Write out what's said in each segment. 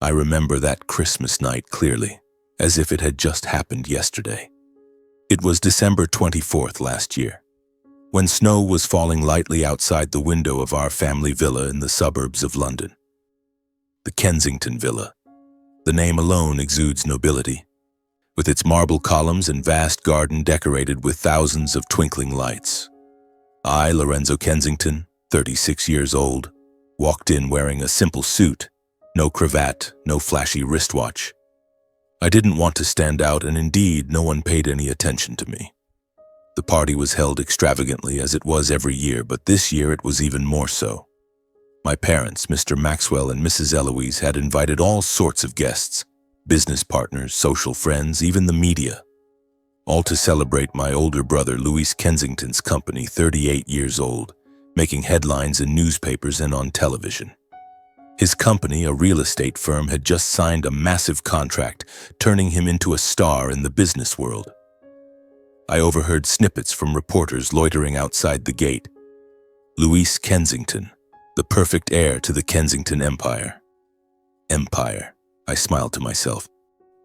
I remember that Christmas night clearly, as if it had just happened yesterday. It was December 24th last year, when snow was falling lightly outside the window of our family villa in the suburbs of London. The Kensington Villa. The name alone exudes nobility, with its marble columns and vast garden decorated with thousands of twinkling lights. I, Lorenzo Kensington, 36 years old, walked in wearing a simple suit, no cravat, no flashy wristwatch. I didn't want to stand out, and indeed, no one paid any attention to me. The party was held extravagantly as it was every year, but this year it was even more so. My parents, Mr. Maxwell and Mrs. Eloise, had invited all sorts of guests, business partners, social friends, even the media, all to celebrate my older brother Louis Kensington's company, 38 years old, making headlines in newspapers and on television. His company, a real estate firm, had just signed a massive contract, turning him into a star in the business world. I overheard snippets from reporters loitering outside the gate. Louis Kensington, the perfect heir to the Kensington Empire. Empire, I smiled to myself.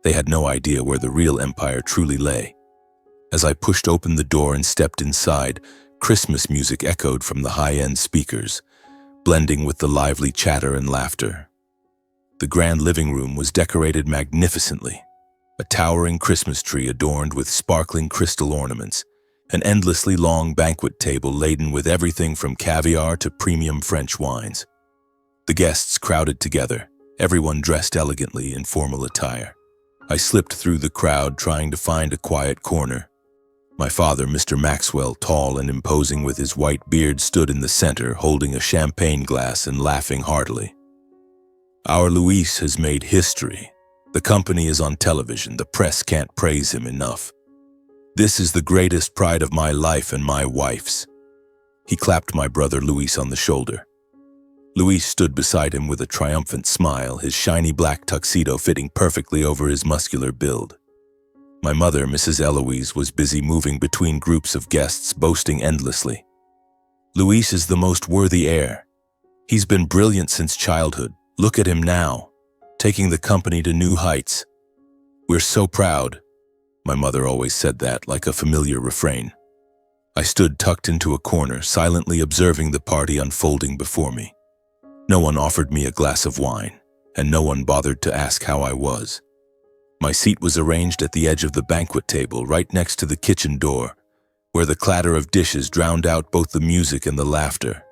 They had no idea where the real empire truly lay. As I pushed open the door and stepped inside, Christmas music echoed from the high-end speakers, blending with the lively chatter and laughter. The grand living room was decorated magnificently. A towering Christmas tree adorned with sparkling crystal ornaments, an endlessly long banquet table laden with everything from caviar to premium French wines. The guests crowded together, everyone dressed elegantly in formal attire. I slipped through the crowd trying to find a quiet corner. My father, Mr. Maxwell, tall and imposing with his white beard, stood in the center holding a champagne glass and laughing heartily. Our Louis has made history. The company is on television. The press can't praise him enough. This is the greatest pride of my life and my wife's. He clapped my brother Louis on the shoulder. Louis stood beside him with a triumphant smile, his shiny black tuxedo fitting perfectly over his muscular build. My mother, Mrs. Eloise, was busy moving between groups of guests, boasting endlessly. Louis is the most worthy heir. He's been brilliant since childhood. Look at him now, taking the company to new heights. We're so proud. My mother always said that, like a familiar refrain. I stood tucked into a corner, silently observing the party unfolding before me. No one offered me a glass of wine, and no one bothered to ask how I was. My seat was arranged at the edge of the banquet table, right next to the kitchen door, where the clatter of dishes drowned out both the music and the laughter.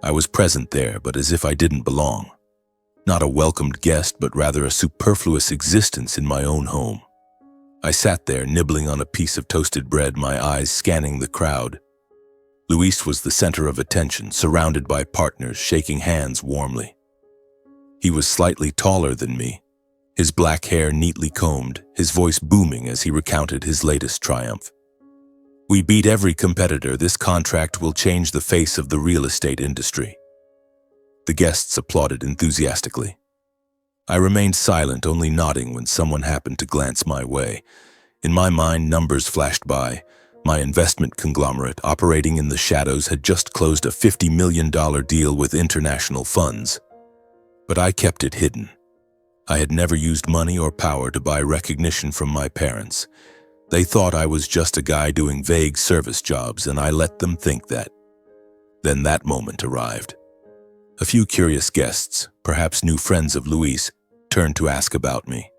I was present there, but as if I didn't belong. Not a welcomed guest, but rather a superfluous existence in my own home. I sat there, nibbling on a piece of toasted bread, my eyes scanning the crowd. Louis was the center of attention, surrounded by partners, shaking hands warmly. He was slightly taller than me, his black hair neatly combed, his voice booming as he recounted his latest triumph. We beat every competitor. This contract will change the face of the real estate industry. The guests applauded enthusiastically. I remained silent, only nodding when someone happened to glance my way. In my mind, numbers flashed by. My investment conglomerate, operating in the shadows, had just closed a $50 million deal with international funds. But I kept it hidden. I had never used money or power to buy recognition from my parents. They thought I was just a guy doing vague service jobs, and I let them think that. Then that moment arrived. A few curious guests, perhaps new friends of Louis, turned to ask about me.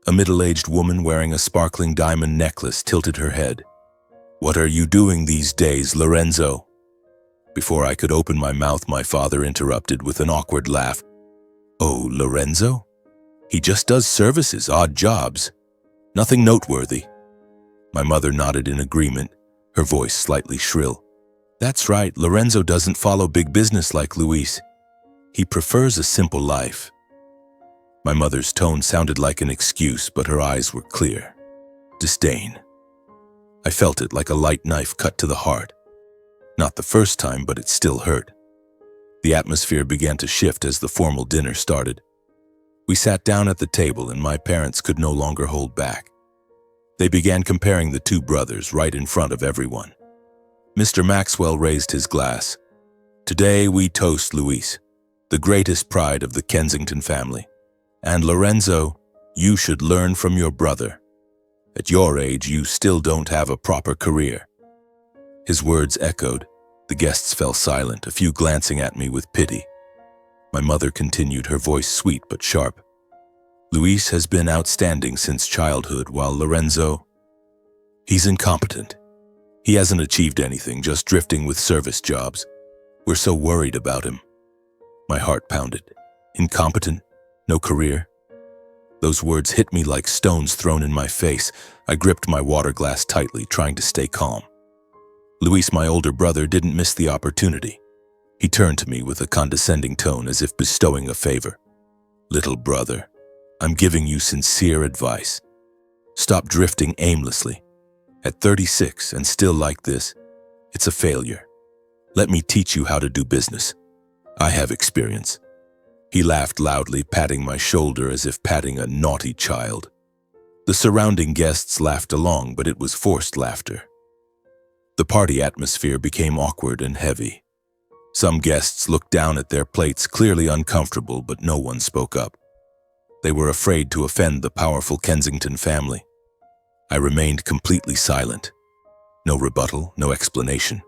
A middle-aged woman wearing a sparkling diamond necklace tilted her head. "What are you doing these days, Lorenzo?" Before I could open my mouth, my father interrupted with an awkward laugh. "Oh, Lorenzo? He just does services, odd jobs. Nothing noteworthy." My mother nodded in agreement, her voice slightly shrill. "That's right, Lorenzo doesn't follow big business like Louis. He prefers a simple life." My mother's tone sounded like an excuse, but her eyes were clear. Disdain. I felt it like a light knife cut to the heart. Not the first time, but it still hurt. The atmosphere began to shift as the formal dinner started. We sat down at the table, and my parents could no longer hold back. They began comparing the two brothers right in front of everyone. Mr. Maxwell raised his glass. "Today we toast Louis, the greatest pride of the Kensington family. And Lorenzo, you should learn from your brother. At your age, you still don't have a proper career." His words echoed. The guests fell silent, a few glancing at me with pity. My mother continued, her voice sweet but sharp. "Luis has been outstanding since childhood, while Lorenzo, he's incompetent. He hasn't achieved anything, just drifting with service jobs. We're so worried about him." My heart pounded. Incompetent? No career? Those words hit me like stones thrown in my face. I gripped my water glass tightly, trying to stay calm. Luis, my older brother, didn't miss the opportunity. He turned to me with a condescending tone, as if bestowing a favor. "Little brother, I'm giving you sincere advice. Stop drifting aimlessly. At 36 and still like this, it's a failure. Let me teach you how to do business. I have experience." He laughed loudly, patting my shoulder as if patting a naughty child. The surrounding guests laughed along, but it was forced laughter. The party atmosphere became awkward and heavy. Some guests looked down at their plates, clearly uncomfortable, but no one spoke up. They were afraid to offend the powerful Kensington family. I remained completely silent. No rebuttal, no explanation.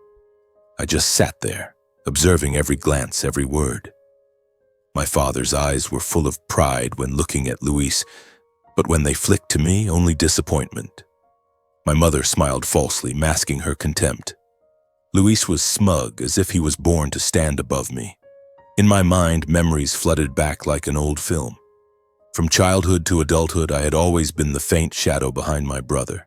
I just sat there, observing every glance, every word. My father's eyes were full of pride when looking at Luis, but when they flicked to me, only disappointment. My mother smiled falsely, masking her contempt. Luis was smug, as if he was born to stand above me. In my mind, memories flooded back like an old film. From childhood to adulthood, I had always been the faint shadow behind my brother.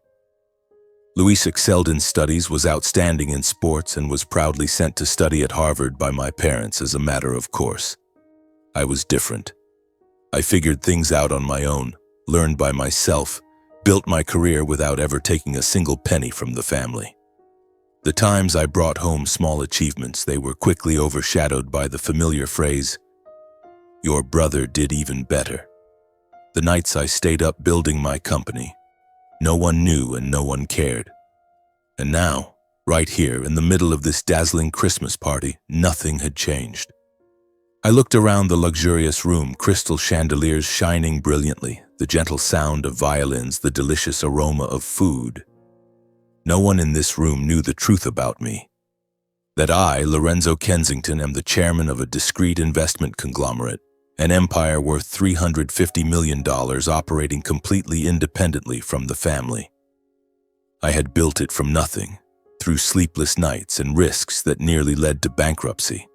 Luis excelled in studies, was outstanding in sports, and was proudly sent to study at Harvard by my parents as a matter of course. I was different. I figured things out on my own, learned by myself, built my career without ever taking a single penny from the family. The times I brought home small achievements, they were quickly overshadowed by the familiar phrase, "Your brother did even better." The nights I stayed up building my company, no one knew and no one cared. And now, right here in the middle of this dazzling Christmas party, nothing had changed. I looked around the luxurious room, crystal chandeliers shining brilliantly, the gentle sound of violins, the delicious aroma of food. No one in this room knew the truth about me. That I, Lorenzo Kensington, am the chairman of a discreet investment conglomerate, an empire worth $350 million operating completely independently from the family. I had built it from nothing, through sleepless nights and risks that nearly led to bankruptcy.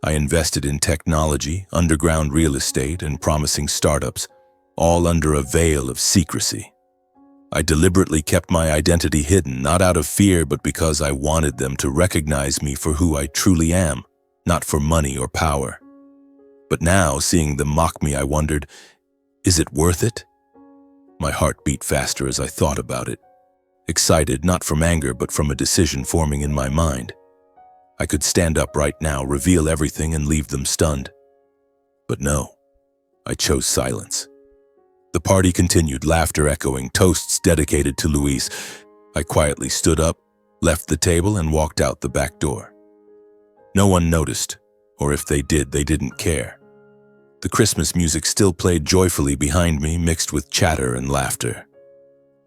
I invested in technology, underground real estate, and promising startups, all under a veil of secrecy. I deliberately kept my identity hidden, not out of fear, but because I wanted them to recognize me for who I truly am, not for money or power. But now, seeing them mock me, I wondered, is it worth it? My heart beat faster as I thought about it. Excited, not from anger, but from a decision forming in my mind. I could stand up right now, reveal everything, and leave them stunned. But no, I chose silence. The party continued, laughter echoing, toasts dedicated to Luis. I quietly stood up, left the table, and walked out the back door. No one noticed, or if they did, they didn't care. The Christmas music still played joyfully behind me, mixed with chatter and laughter.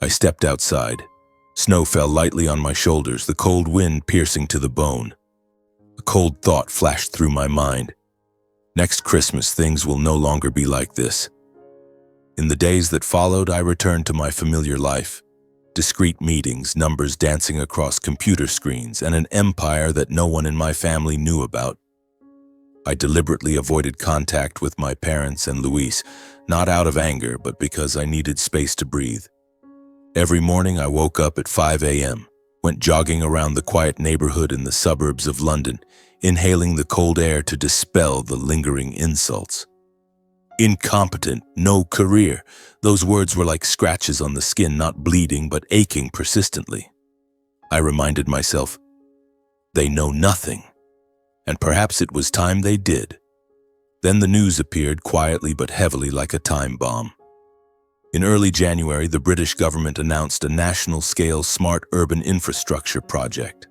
I stepped outside. Snow fell lightly on my shoulders, the cold wind piercing to the bone. A cold thought flashed through my mind. Next Christmas, things will no longer be like this. In the days that followed, I returned to my familiar life. Discreet meetings, numbers dancing across computer screens, and an empire that no one in my family knew about. I deliberately avoided contact with my parents and Luis, not out of anger, but because I needed space to breathe. Every morning I woke up at 5 a.m., went jogging around the quiet neighborhood in the suburbs of London, inhaling the cold air to dispel the lingering insults. Incompetent, no career. Those words were like scratches on the skin, not bleeding, but aching persistently. I reminded myself, they know nothing. And perhaps it was time they did. Then the news appeared quietly but heavily like a time bomb. In early January, the British government announced a national-scale smart urban infrastructure project,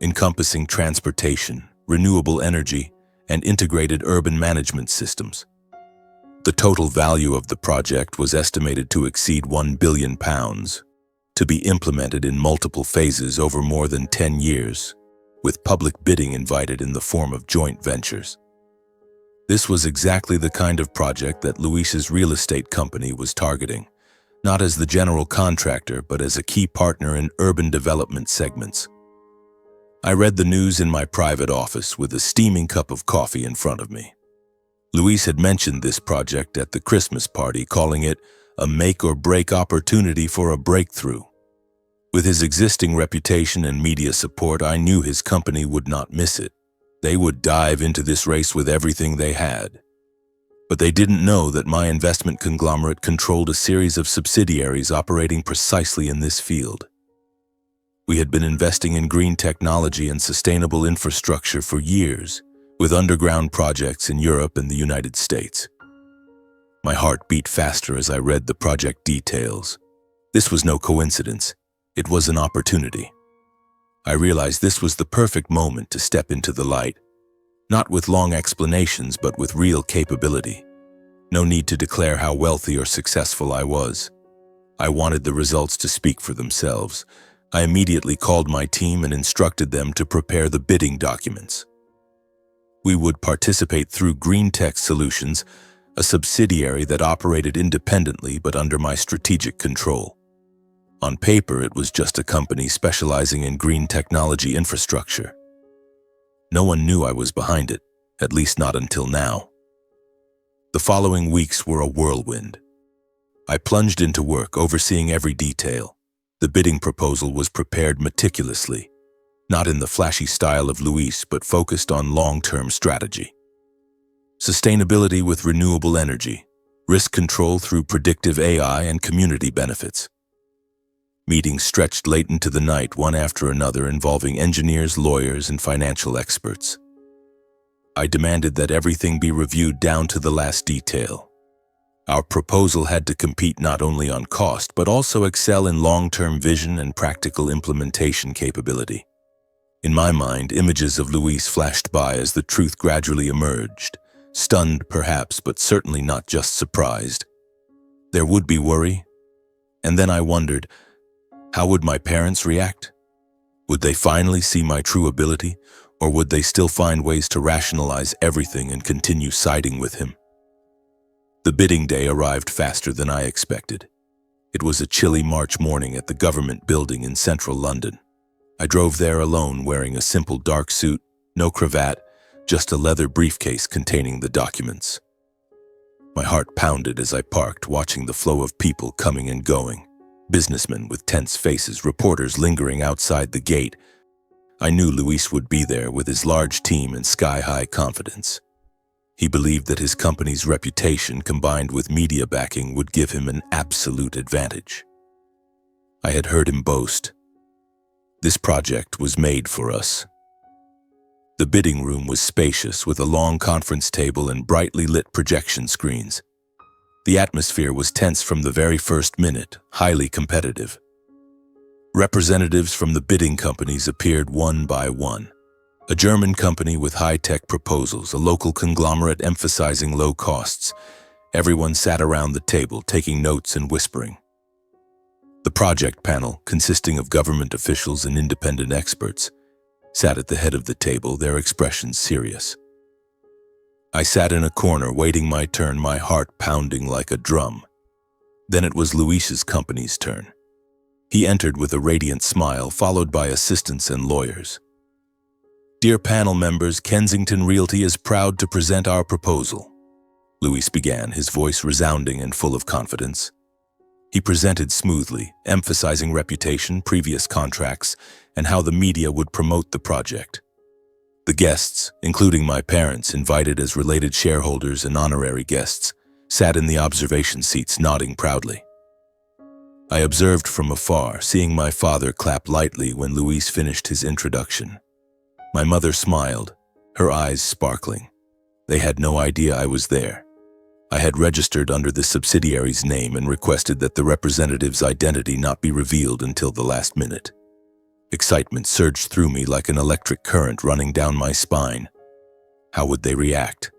encompassing transportation, renewable energy, and integrated urban management systems. The total value of the project was estimated to exceed £1 billion, to be implemented in multiple phases over more than 10 years, with public bidding invited in the form of joint ventures. This was exactly the kind of project that Luis's real estate company was targeting, not as the general contractor, but as a key partner in urban development segments. I read the news in my private office with a steaming cup of coffee in front of me. Luis had mentioned this project at the Christmas party, calling it a make-or-break opportunity for a breakthrough. With his existing reputation and media support, I knew his company would not miss it. They would dive into this race with everything they had. But they didn't know that my investment conglomerate controlled a series of subsidiaries operating precisely in this field. We had been investing in green technology and sustainable infrastructure for years, with underground projects in Europe and the United States. My heart beat faster as I read the project details. This was no coincidence. It was an opportunity. I realized this was the perfect moment to step into the light, not with long explanations, but with real capability. No need to declare how wealthy or successful I was. I wanted the results to speak for themselves. I immediately called my team and instructed them to prepare the bidding documents. We would participate through Green Tech Solutions, a subsidiary that operated independently but under my strategic control. On paper, it was just a company specializing in green technology infrastructure. No one knew I was behind it, at least not until now. The following weeks were a whirlwind. I plunged into work, overseeing every detail. The bidding proposal was prepared meticulously, not in the flashy style of Luis, but focused on long-term strategy. Sustainability with renewable energy, risk control through predictive AI, and community benefits. Meetings stretched late into the night, one after another, involving engineers, lawyers, and financial experts. I demanded that everything be reviewed down to the last detail. Our proposal had to compete not only on cost, but also excel in long-term vision and practical implementation capability. In my mind, images of Luis flashed by as the truth gradually emerged, stunned perhaps, but certainly not just surprised. There would be worry, and then I wondered, how would my parents react? Would they finally see my true ability, or would they still find ways to rationalize everything and continue siding with him? The bidding day arrived faster than I expected. It was a chilly March morning at the government building in central London. I drove there alone, wearing a simple dark suit, no cravat, just a leather briefcase containing the documents. My heart pounded as I parked, watching the flow of people coming and going. Businessmen with tense faces, reporters lingering outside the gate. I knew Luis would be there with his large team and sky-high confidence. He believed that his company's reputation combined with media backing would give him an absolute advantage. I had heard him boast, "This project was made for us." The bidding room was spacious, with a long conference table and brightly lit projection screens. The atmosphere was tense from the very first minute, highly competitive. Representatives from the bidding companies appeared one by one. A German company with high-tech proposals, a local conglomerate emphasizing low costs. Everyone sat around the table, taking notes and whispering. The project panel, consisting of government officials and independent experts, sat at the head of the table, their expressions serious. I sat in a corner, waiting my turn, my heart pounding like a drum. Then it was Luis's company's turn. He entered with a radiant smile, followed by assistants and lawyers. "Dear panel members, Kensington Realty is proud to present our proposal," Luis began, his voice resounding and full of confidence. He presented smoothly, emphasizing reputation, previous contracts, and how the media would promote the project. The guests, including my parents, invited as related shareholders and honorary guests, sat in the observation seats, nodding proudly. I observed from afar, seeing my father clap lightly when Luis finished his introduction. My mother smiled, her eyes sparkling. They had no idea I was there. I had registered under the subsidiary's name and requested that the representative's identity not be revealed until the last minute. Excitement surged through me like an electric current running down my spine. How would they react?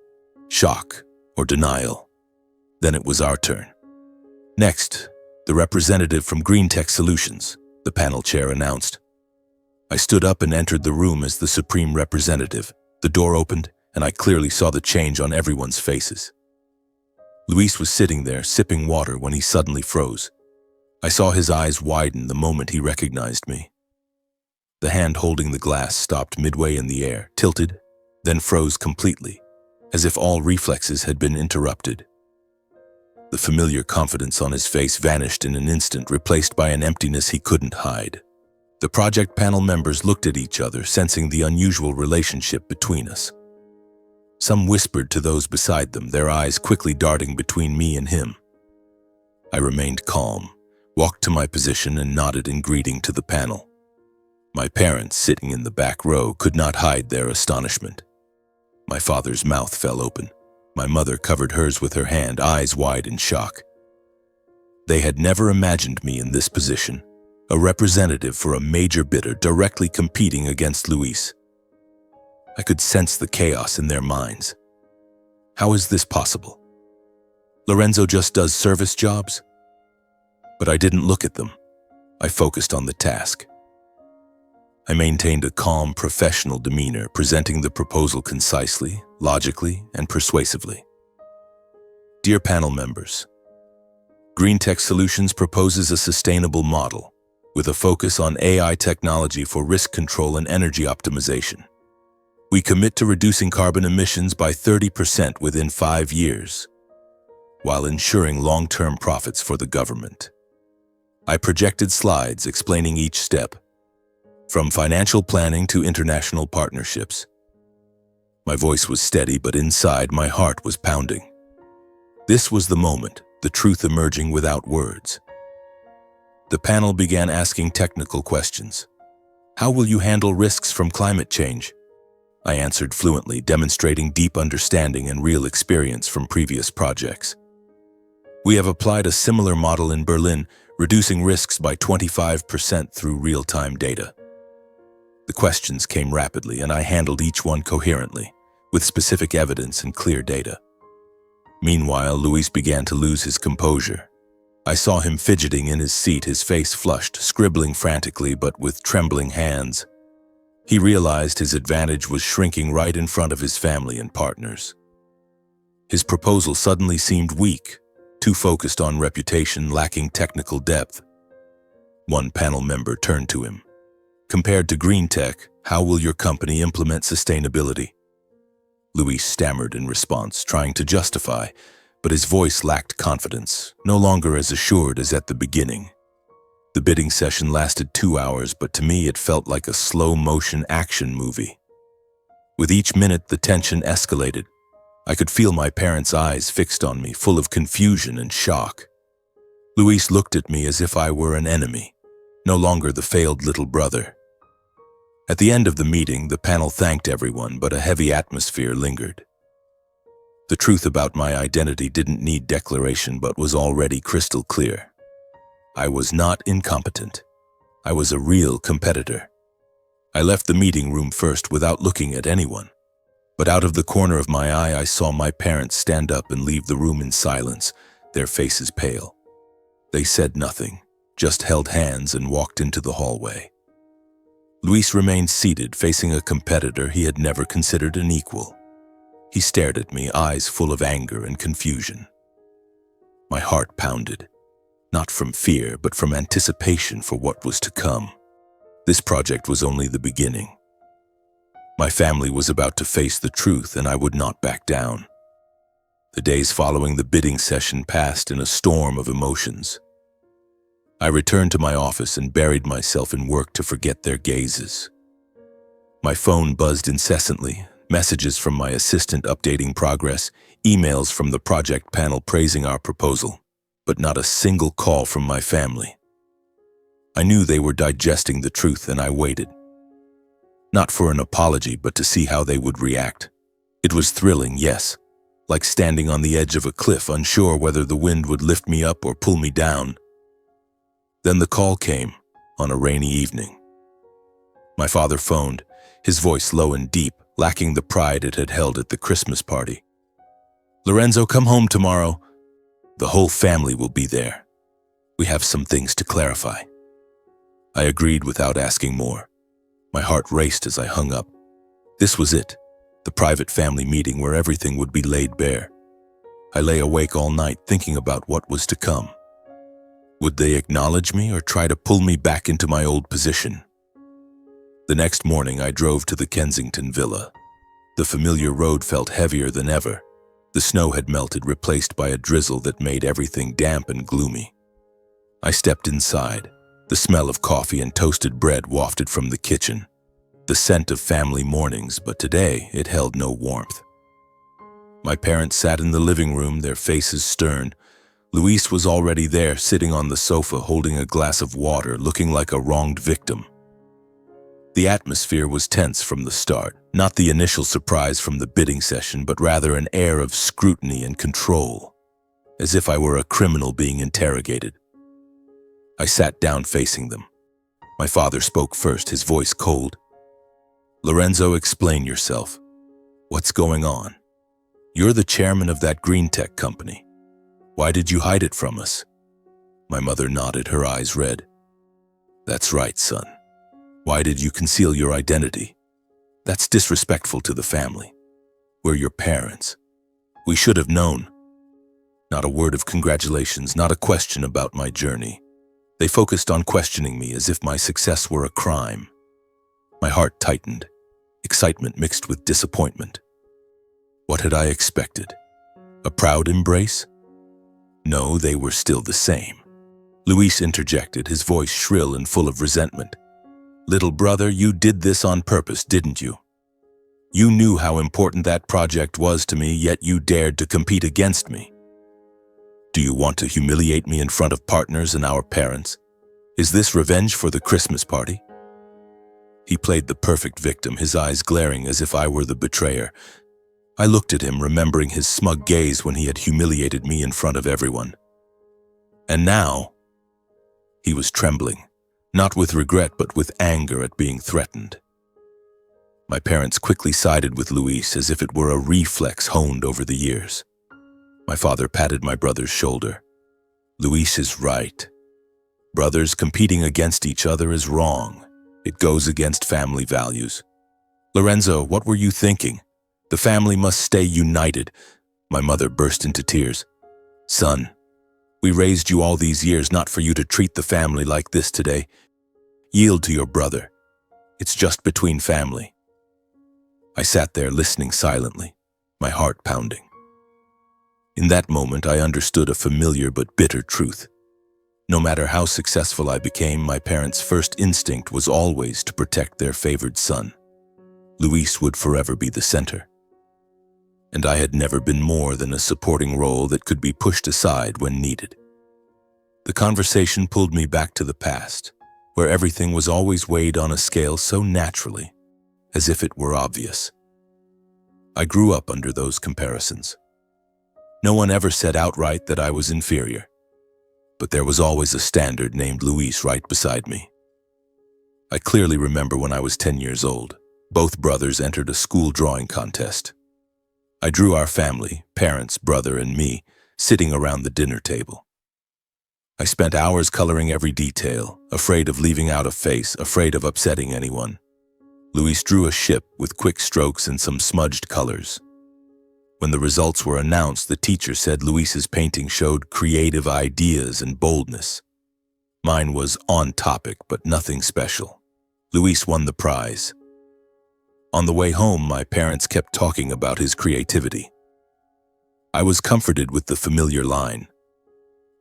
Shock or denial? Then it was our turn. Next, the representative from Green Tech Solutions, the panel chair announced. I stood up and entered the room as the supreme representative. The door opened, and I clearly saw the change on everyone's faces. Luis was sitting there, sipping water, when he suddenly froze. I saw his eyes widen the moment he recognized me. The hand holding the glass stopped midway in the air, tilted, then froze completely, as if all reflexes had been interrupted. The familiar confidence on his face vanished in an instant, replaced by an emptiness he couldn't hide. The project panel members looked at each other, sensing the unusual relationship between us. Some whispered to those beside them, their eyes quickly darting between me and him. I remained calm, walked to my position, and nodded in greeting to the panel. My parents, sitting in the back row, could not hide their astonishment. My father's mouth fell open. My mother covered hers with her hand, eyes wide in shock. They had never imagined me in this position, a representative for a major bidder directly competing against Luis. I could sense the chaos in their minds. How is this possible? Lorenzo just does service jobs? But I didn't look at them. I focused on the task. I maintained a calm, professional demeanor, presenting the proposal concisely, logically, and persuasively. Dear panel members, Green Tech Solutions proposes a sustainable model with a focus on AI technology for risk control and energy optimization. We commit to reducing carbon emissions by 30% within 5 years, while ensuring long-term profits for the government. I projected slides explaining each step, from financial planning to international partnerships. My voice was steady, but inside my heart was pounding. This was the moment, the truth emerging without words. The panel began asking technical questions. How will you handle risks from climate change? I answered fluently, demonstrating deep understanding and real experience from previous projects. We have applied a similar model in Berlin, reducing risks by 25% through real-time data. The questions came rapidly, and I handled each one coherently, with specific evidence and clear data. Meanwhile, Luis began to lose his composure. I saw him fidgeting in his seat, his face flushed, scribbling frantically but with trembling hands. He realized his advantage was shrinking right in front of his family and partners. His proposal suddenly seemed weak, too focused on reputation, lacking technical depth. One panel member turned to him. Compared to green tech, how will your company implement sustainability? Luis stammered in response, trying to justify, but his voice lacked confidence, no longer as assured as at the beginning. The bidding session lasted 2 hours, but to me it felt like a slow-motion action movie. With each minute, the tension escalated. I could feel my parents' eyes fixed on me, full of confusion and shock. Luis looked at me as if I were an enemy, no longer the failed little brother. At the end of the meeting, the panel thanked everyone, but a heavy atmosphere lingered. The truth about my identity didn't need declaration, but was already crystal clear. I was not incompetent. I was a real competitor. I left the meeting room first without looking at anyone, but out of the corner of my eye I saw my parents stand up and leave the room in silence, their faces pale. They said nothing, just held hands and walked into the hallway. Luis remained seated, facing a competitor he had never considered an equal. He stared at me, eyes full of anger and confusion. My heart pounded, not from fear, but from anticipation for what was to come. This project was only the beginning. My family was about to face the truth, and I would not back down. The days following the bidding session passed in a storm of emotions. I returned to my office and buried myself in work to forget their gazes. My phone buzzed incessantly, messages from my assistant updating progress, emails from the project panel praising our proposal, but not a single call from my family. I knew they were digesting the truth, and I waited. Not for an apology, but to see how they would react. It was thrilling, yes, like standing on the edge of a cliff, unsure whether the wind would lift me up or pull me down. Then the call came, on a rainy evening. My father phoned, his voice low and deep, lacking the pride it had held at the Christmas party. "Lorenzo, come home tomorrow. The whole family will be there. We have some things to clarify." I agreed without asking more. My heart raced as I hung up. This was it, the private family meeting where everything would be laid bare. I lay awake all night thinking about what was to come. Would they acknowledge me or try to pull me back into my old position? The next morning, I drove to the Kensington villa. The familiar road felt heavier than ever. The snow had melted, replaced by a drizzle that made everything damp and gloomy. I stepped inside. The smell of coffee and toasted bread wafted from the kitchen. The scent of family mornings, but today it held no warmth. My parents sat in the living room, their faces stern. Luis was already there, sitting on the sofa, holding a glass of water, looking like a wronged victim. The atmosphere was tense from the start, not the initial surprise from the bidding session, but rather an air of scrutiny and control, as if I were a criminal being interrogated. I sat down facing them. My father spoke first, his voice cold. "Lorenzo, explain yourself. What's going on? You're the chairman of that green tech company. Why did you hide it from us?" My mother nodded, her eyes red. "That's right, son. Why did you conceal your identity? That's disrespectful to the family. We're your parents. We should have known." Not a word of congratulations, not a question about my journey. They focused on questioning me as if my success were a crime. My heart tightened, excitement mixed with disappointment. What had I expected? A proud embrace? No, they were still the same. Luis interjected, his voice shrill and full of resentment. "Little brother, you did this on purpose, didn't you? You knew how important that project was to me, yet you dared to compete against me. Do you want to humiliate me in front of partners and our parents? Is this revenge for the Christmas party?" He played the perfect victim, his eyes glaring as if I were the betrayer. I looked at him, remembering his smug gaze when he had humiliated me in front of everyone. And now, he was trembling, not with regret but with anger at being threatened. My parents quickly sided with Luis as if it were a reflex honed over the years. My father patted my brother's shoulder. "Luis is right. Brothers competing against each other is wrong. It goes against family values. Lorenzo, what were you thinking? The family must stay united." My mother burst into tears. "Son, we raised you all these years not for you to treat the family like this today. Yield to your brother. It's just between family." I sat there listening silently, my heart pounding. In that moment, I understood a familiar but bitter truth. No matter how successful I became, my parents' first instinct was always to protect their favored son. Luis would forever be the center. And I had never been more than a supporting role that could be pushed aside when needed. The conversation pulled me back to the past, where everything was always weighed on a scale so naturally, as if it were obvious. I grew up under those comparisons. No one ever said outright that I was inferior, but there was always a standard named Luis right beside me. I clearly remember when I was 10 years old, both brothers entered a school drawing contest. I drew our family, parents, brother, and me, sitting around the dinner table. I spent hours coloring every detail, afraid of leaving out a face, afraid of upsetting anyone. Luis drew a ship with quick strokes and some smudged colors. When the results were announced, the teacher said Luis's painting showed creative ideas and boldness. Mine was on topic, but nothing special. Luis won the prize. On the way home, my parents kept talking about his creativity. I was comforted with the familiar line,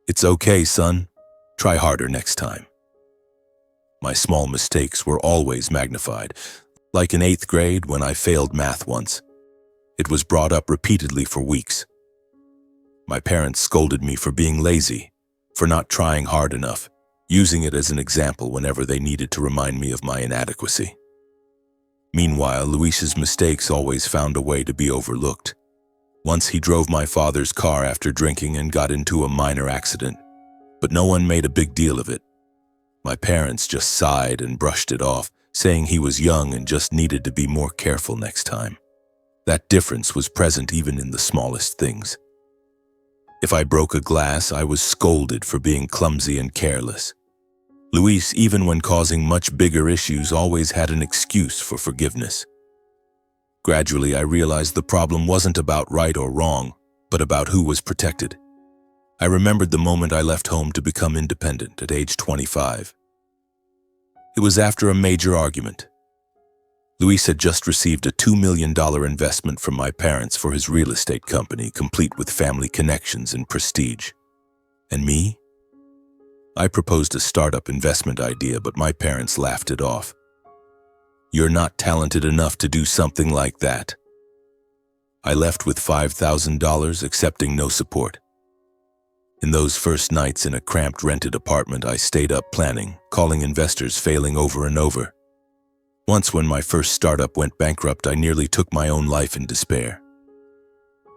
"It's okay, son. Try harder next time." My small mistakes were always magnified, like in 8th grade when I failed math once. It was brought up repeatedly for weeks. My parents scolded me for being lazy, for not trying hard enough, using it as an example whenever they needed to remind me of my inadequacy. Meanwhile, Luis's mistakes always found a way to be overlooked. Once he drove my father's car after drinking and got into a minor accident, but no one made a big deal of it. My parents just sighed and brushed it off, saying he was young and just needed to be more careful next time. That difference was present even in the smallest things. If I broke a glass, I was scolded for being clumsy and careless. Luis, even when causing much bigger issues, always had an excuse for forgiveness. Gradually, I realized the problem wasn't about right or wrong, but about who was protected. I remembered the moment I left home to become independent at age 25. It was after a major argument. Luis had just received a $2 million investment from my parents for his real estate company, complete with family connections and prestige. And me? I proposed a startup investment idea, but my parents laughed it off. "You're not talented enough to do something like that." I left with $5,000, accepting no support. In those first nights in a cramped rented apartment, I stayed up planning, calling investors, failing over and over. Once, when my first startup went bankrupt, I nearly took my own life in despair.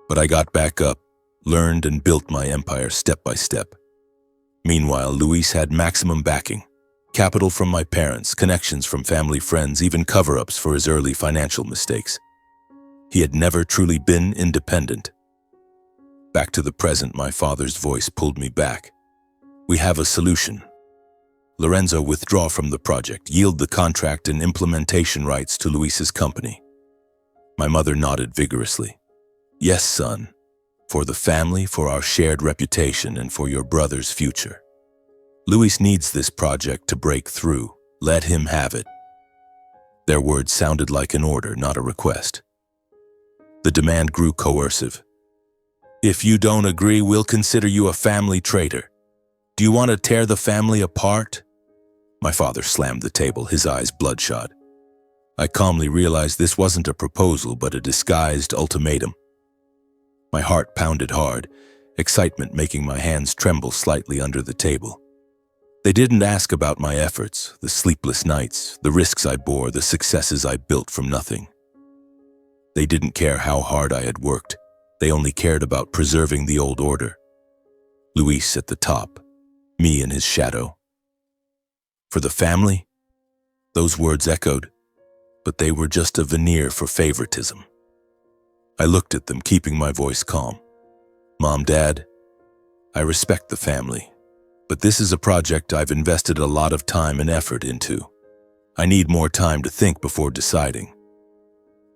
But I got back up, learned, and built my empire step by step. Meanwhile, Luis had maximum backing, capital from my parents, connections from family friends, even cover-ups for his early financial mistakes. He had never truly been independent. Back to the present, my father's voice pulled me back. "We have a solution. Lorenzo, withdraw from the project, yield the contract and implementation rights to Luis's company." My mother nodded vigorously. "Yes, son. For the family, for our shared reputation, and for your brother's future. Luis needs this project to break through. Let him have it." Their words sounded like an order, not a request. The demand grew coercive. "If you don't agree, we'll consider you a family traitor. Do you want to tear the family apart?" My father slammed the table, his eyes bloodshot. I calmly realized this wasn't a proposal, but a disguised ultimatum. My heart pounded hard, excitement making my hands tremble slightly under the table. They didn't ask about my efforts, the sleepless nights, the risks I bore, the successes I built from nothing. They didn't care how hard I had worked. They only cared about preserving the old order. Luis at the top, me in his shadow. For the family? Those words echoed, but they were just a veneer for favoritism. I looked at them, keeping my voice calm. "Mom, Dad, I respect the family, but this is a project I've invested a lot of time and effort into. I need more time to think before deciding."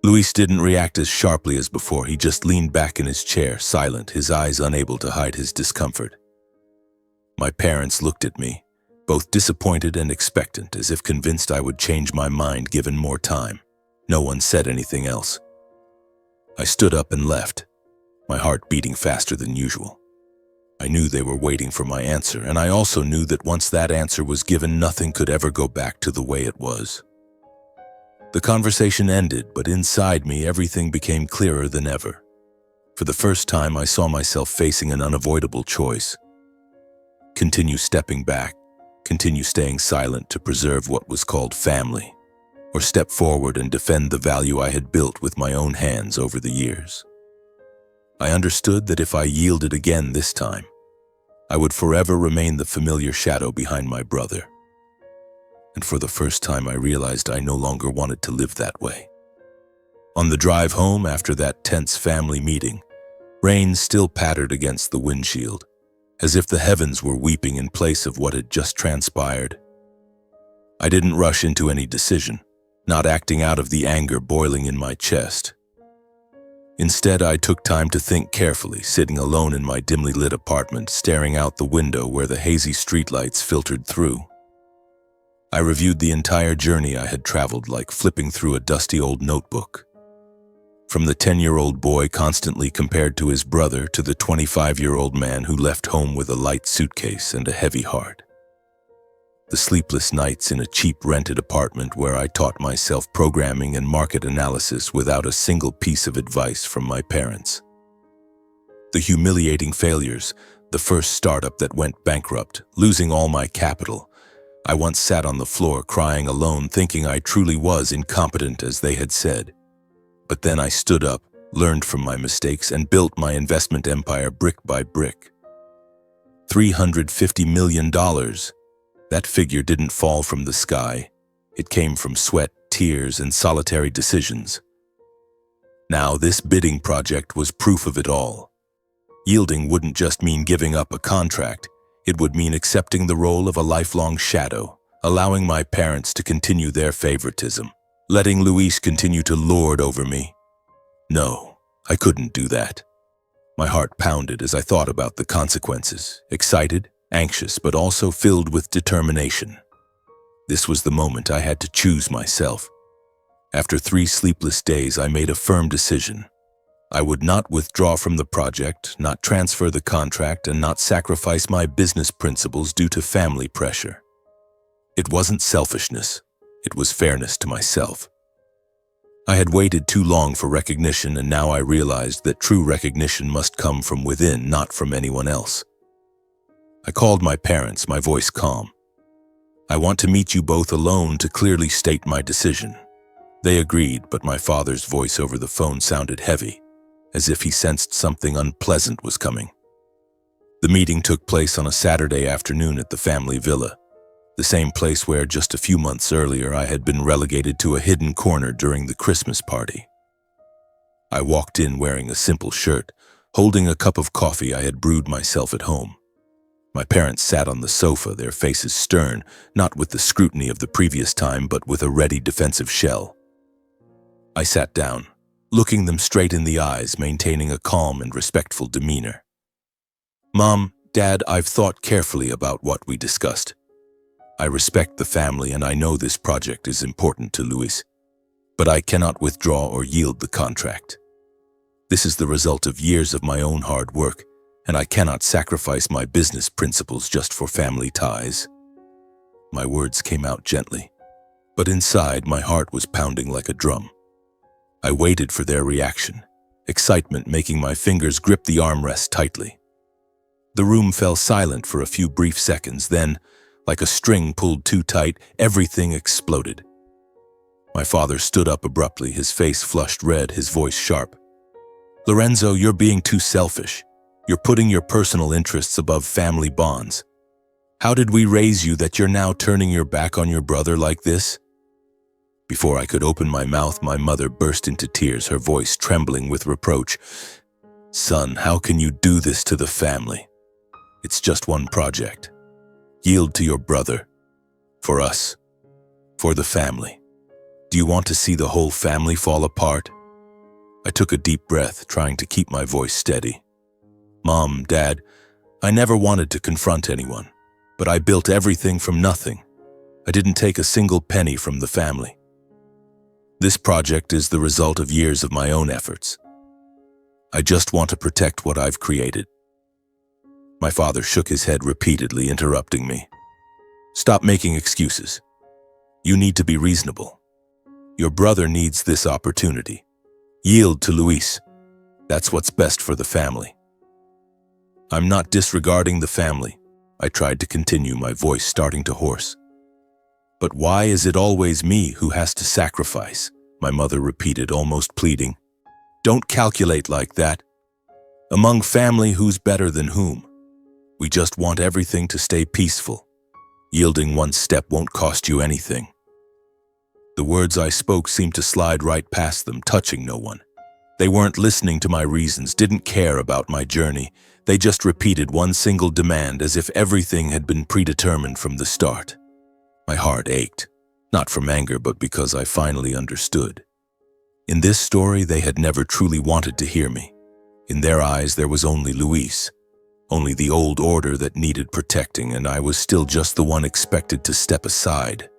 Luis didn't react as sharply as before. He just leaned back in his chair, silent, his eyes unable to hide his discomfort. My parents looked at me, both disappointed and expectant, as if convinced I would change my mind given more time. No one said anything else. I stood up and left, my heart beating faster than usual. I knew they were waiting for my answer, and I also knew that once that answer was given, nothing could ever go back to the way it was. The conversation ended, but inside me, everything became clearer than ever. For the first time, I saw myself facing an unavoidable choice. Continue stepping back, continue staying silent to preserve what was called family, or step forward and defend the value I had built with my own hands over the years. I understood that if I yielded again this time, I would forever remain the familiar shadow behind my brother. And for the first time, I realized I no longer wanted to live that way. On the drive home after that tense family meeting, rain still pattered against the windshield, as if the heavens were weeping in place of what had just transpired. I didn't rush into any decision, not acting out of the anger boiling in my chest. Instead, I took time to think carefully, sitting alone in my dimly lit apartment, staring out the window where the hazy streetlights filtered through. I reviewed the entire journey I had traveled, like flipping through a dusty old notebook. From the 10-year-old boy constantly compared to his brother to the 25-year-old man who left home with a light suitcase and a heavy heart. The sleepless nights in a cheap rented apartment where I taught myself programming and market analysis without a single piece of advice from my parents. The humiliating failures, the first startup that went bankrupt, losing all my capital. I once sat on the floor crying alone, thinking I truly was incompetent, as they had said. But then I stood up, learned from my mistakes, and built my investment empire brick by brick. $350 million. That figure didn't fall from the sky. It came from sweat, tears, and solitary decisions. Now, this bidding project was proof of it all. Yielding wouldn't just mean giving up a contract, it would mean accepting the role of a lifelong shadow, allowing my parents to continue their favoritism, letting Luis continue to lord over me. No, I couldn't do that. My heart pounded as I thought about the consequences, excited, anxious, but also filled with determination. This was the moment I had to choose myself. After 3 sleepless days, I made a firm decision. I would not withdraw from the project, not transfer the contract, and not sacrifice my business principles due to family pressure. It wasn't selfishness, it was fairness to myself. I had waited too long for recognition, and now I realized that true recognition must come from within, not from anyone else. I called my parents, my voice calm. I want to meet you both alone to clearly state my decision. They agreed, but my father's voice over the phone sounded heavy, as if he sensed something unpleasant was coming. The meeting took place on a Saturday afternoon at the family villa, the same place where just a few months earlier I had been relegated to a hidden corner during the Christmas party. I walked in wearing a simple shirt, holding a cup of coffee I had brewed myself at home. My parents sat on the sofa, their faces stern, not with the scrutiny of the previous time, but with a ready defensive shell. I sat down, looking them straight in the eyes, maintaining a calm and respectful demeanor. Mom, Dad, I've thought carefully about what we discussed. I respect the family and I know this project is important to Luis, but I cannot withdraw or yield the contract. This is the result of years of my own hard work, and I cannot sacrifice my business principles just for family ties. My words came out gently, but inside my heart was pounding like a drum. I waited for their reaction, excitement making my fingers grip the armrest tightly. The room fell silent for a few brief seconds, then, like a string pulled too tight, everything exploded. My father stood up abruptly, his face flushed red, his voice sharp. Lorenzo, you're being too selfish. You're putting your personal interests above family bonds. How did we raise you that you're now turning your back on your brother like this? Before I could open my mouth, my mother burst into tears, her voice trembling with reproach. Son, how can you do this to the family? It's just one project. Yield to your brother. For us. For the family. Do you want to see the whole family fall apart? I took a deep breath, trying to keep my voice steady. Mom, Dad, I never wanted to confront anyone, but I built everything from nothing. I didn't take a single penny from the family. This project is the result of years of my own efforts. I just want to protect what I've created. My father shook his head repeatedly, interrupting me. Stop making excuses. You need to be reasonable. Your brother needs this opportunity. Yield to Luis. That's what's best for the family. I'm not disregarding the family. I tried to continue, my voice starting to hoarse. But why is it always me who has to sacrifice? My mother repeated, almost pleading. Don't calculate like that. Among family, who's better than whom? We just want everything to stay peaceful. Yielding one step won't cost you anything. The words I spoke seemed to slide right past them, touching no one. They weren't listening to my reasons, didn't care about my journey. They just repeated one single demand as if everything had been predetermined from the start. My heart ached, not from anger, but because I finally understood. In this story, they had never truly wanted to hear me. In their eyes, there was only Luis, only the old order that needed protecting, and I was still just the one expected to step aside.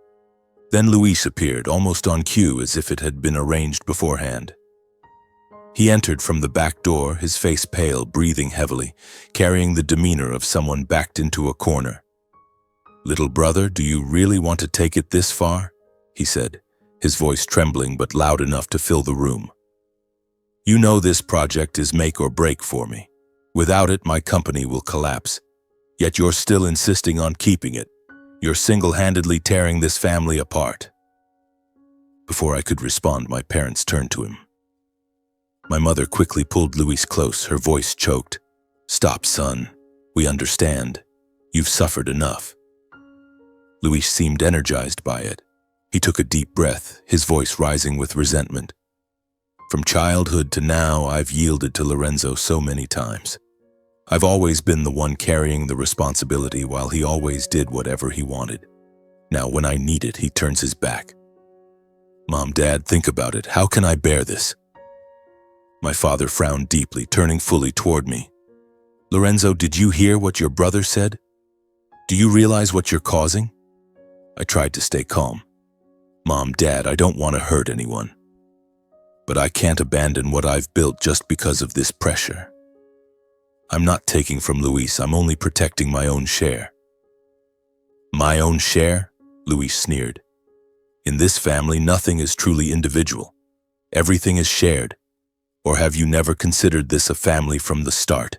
Then Luis appeared, almost on cue, as if it had been arranged beforehand. He entered from the back door, his face pale, breathing heavily, carrying the demeanor of someone backed into a corner. Little brother, do you really want to take it this far? He said, his voice trembling but loud enough to fill the room. You know this project is make or break for me. Without it, my company will collapse. Yet you're still insisting on keeping it. You're single-handedly tearing this family apart. Before I could respond, my parents turned to him. My mother quickly pulled Luis close, her voice choked. Stop, son. We understand. You've suffered enough. Luis seemed energized by it. He took a deep breath, his voice rising with resentment. From childhood to now, I've yielded to Lorenzo so many times. I've always been the one carrying the responsibility while he always did whatever he wanted. Now, when I need it, he turns his back. Mom, Dad, think about it. How can I bear this? My father frowned deeply, turning fully toward me. Lorenzo, did you hear what your brother said? Do you realize what you're causing? I tried to stay calm. Mom, Dad, I don't want to hurt anyone. But I can't abandon what I've built just because of this pressure. I'm not taking from Luis, I'm only protecting my own share. My own share? Luis sneered. In this family, nothing is truly individual. Everything is shared. Or have you never considered this a family from the start?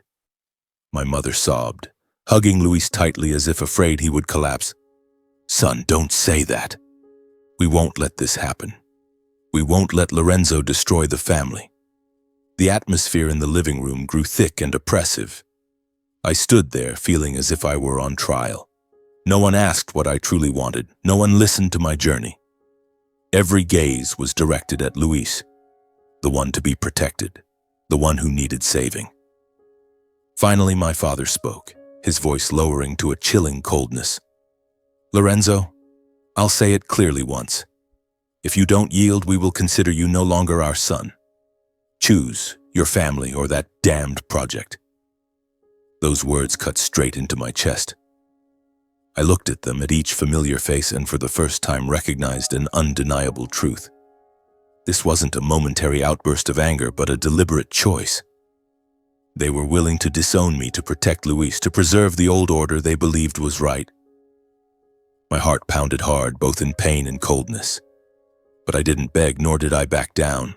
My mother sobbed, hugging Luis tightly as if afraid he would collapse. Son, don't say that. We won't let this happen. We won't let Lorenzo destroy the family. The atmosphere in the living room grew thick and oppressive. I stood there feeling as if I were on trial. No one asked what I truly wanted. No one listened to my journey. Every gaze was directed at Luis, the one to be protected, the one who needed saving. Finally, my father spoke, his voice lowering to a chilling coldness. Lorenzo, I'll say it clearly once. If you don't yield, we will consider you no longer our son. Choose your family or that damned project. Those words cut straight into my chest. I looked at them, at each familiar face, and for the first time recognized an undeniable truth. This wasn't a momentary outburst of anger, but a deliberate choice. They were willing to disown me to protect Luis, to preserve the old order they believed was right. My heart pounded hard, both in pain and coldness. But I didn't beg, nor did I back down.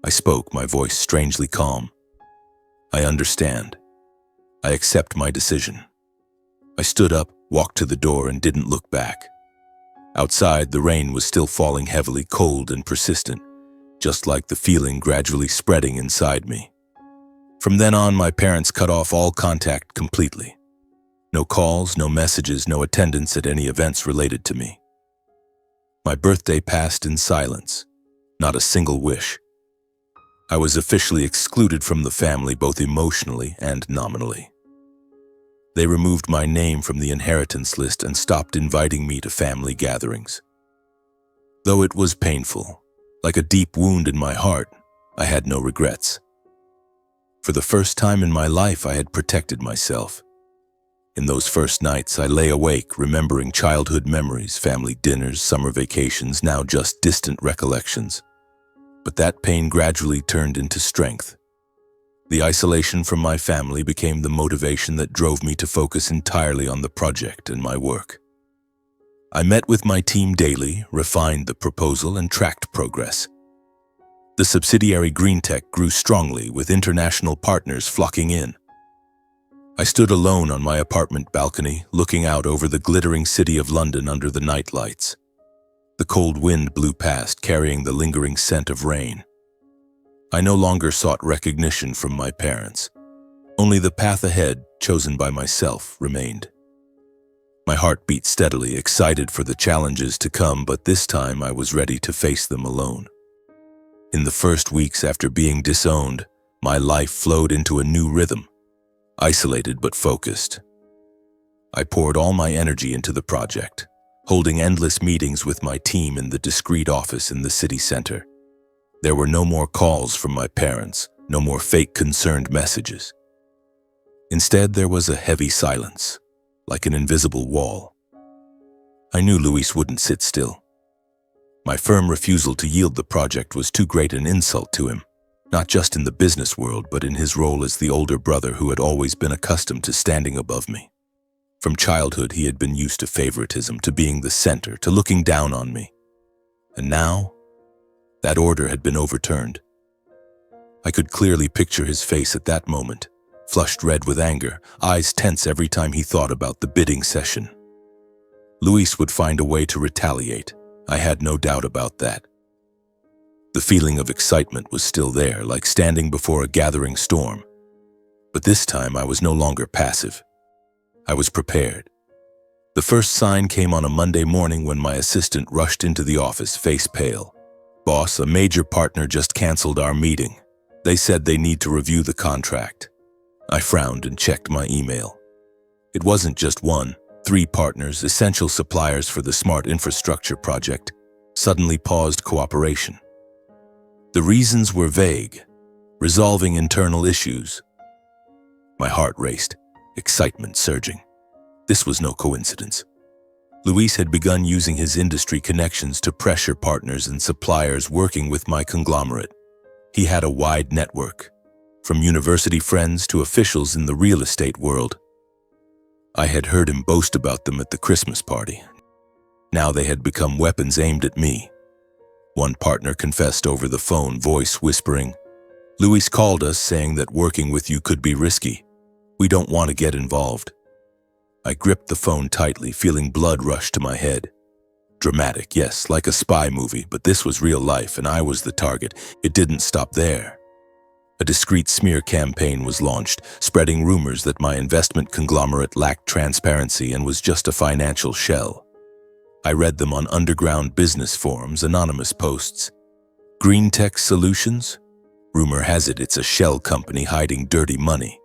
I spoke, my voice strangely calm. I understand. I accept my decision. I stood up, walked to the door, and didn't look back. Outside, the rain was still falling heavily, cold and persistent, just like the feeling gradually spreading inside me. From then on, my parents cut off all contact completely. No calls, no messages, no attendance at any events related to me. My birthday passed in silence, not a single wish. I was officially excluded from the family, both emotionally and nominally. They removed my name from the inheritance list and stopped inviting me to family gatherings. Though it was painful, like a deep wound in my heart, I had no regrets. For the first time in my life, I had protected myself. In those first nights, I lay awake, remembering childhood memories, family dinners, summer vacations, now just distant recollections. But that pain gradually turned into strength. The isolation from my family became the motivation that drove me to focus entirely on the project and my work. I met with my team daily, refined the proposal, and tracked progress. The subsidiary GreenTech grew strongly, with international partners flocking in. I stood alone on my apartment balcony, looking out over the glittering city of London under the night lights. The cold wind blew past, carrying the lingering scent of rain. I no longer sought recognition from my parents. Only the path ahead, chosen by myself, remained. My heart beat steadily, excited for the challenges to come, but this time I was ready to face them alone. In the first weeks after being disowned, my life flowed into a new rhythm, isolated but focused. I poured all my energy into the project, holding endless meetings with my team in the discreet office in the city center. There were no more calls from my parents, no more fake concerned messages. Instead, there was a heavy silence, like an invisible wall. I knew Luis wouldn't sit still. My firm refusal to yield the project was too great an insult to him, not just in the business world, but in his role as the older brother who had always been accustomed to standing above me. From childhood, he had been used to favoritism, to being the center, to looking down on me. And now, that order had been overturned. I could clearly picture his face at that moment, flushed red with anger, eyes tense every time he thought about the bidding session. Luis would find a way to retaliate. I had no doubt about that. The feeling of excitement was still there, like standing before a gathering storm. But this time I was no longer passive. I was prepared. The first sign came on a Monday morning when my assistant rushed into the office, face pale. "Boss, a major partner just canceled our meeting. They said they need to review the contract." I frowned and checked my email. It wasn't just one. 3 partners, essential suppliers for the smart infrastructure project, suddenly paused cooperation. The reasons were vague, resolving internal issues. My heart raced, excitement surging. This was no coincidence. Luis had begun using his industry connections to pressure partners and suppliers working with my conglomerate. He had a wide network, from university friends to officials in the real estate world. I had heard him boast about them at the Christmas party. Now they had become weapons aimed at me. One partner confessed over the phone, voice whispering, "Luis called us saying that working with you could be risky. We don't want to get involved." I gripped the phone tightly, feeling blood rush to my head. Dramatic, yes, like a spy movie, but this was real life and I was the target. It didn't stop there. A discreet smear campaign was launched, spreading rumors that my investment conglomerate lacked transparency and was just a financial shell. I read them on underground business forums, anonymous posts. Green Tech Solutions? Rumor has it it's a shell company hiding dirty money.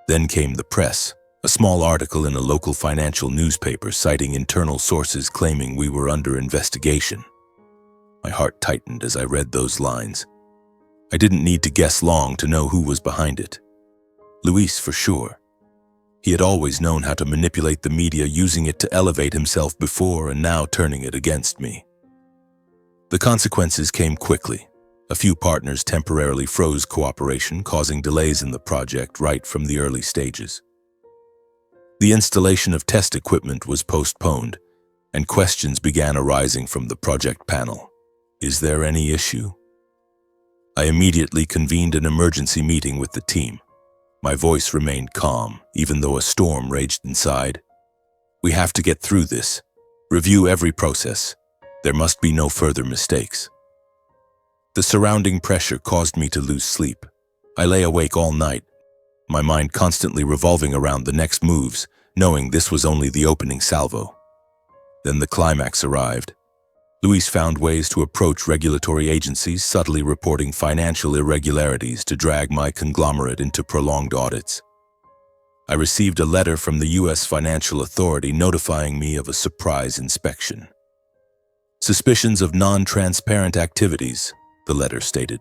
Then came the press, a small article in a local financial newspaper citing internal sources claiming we were under investigation. My heart tightened as I read those lines. I didn't need to guess long to know who was behind it. Luis, for sure. He had always known how to manipulate the media, using it to elevate himself before and now turning it against me. The consequences came quickly. A few partners temporarily froze cooperation, causing delays in the project right from the early stages. The installation of test equipment was postponed, and questions began arising from the project panel. Is there any issue? I immediately convened an emergency meeting with the team. My voice remained calm, even though a storm raged inside. We have to get through this. Review every process. There must be no further mistakes. The surrounding pressure caused me to lose sleep. I lay awake all night, my mind constantly revolving around the next moves, knowing this was only the opening salvo. Then the climax arrived. Luis found ways to approach regulatory agencies, subtly reporting financial irregularities to drag my conglomerate into prolonged audits. I received a letter from the U.S. Financial Authority notifying me of a surprise inspection. Suspicions of non-transparent activities, the letter stated.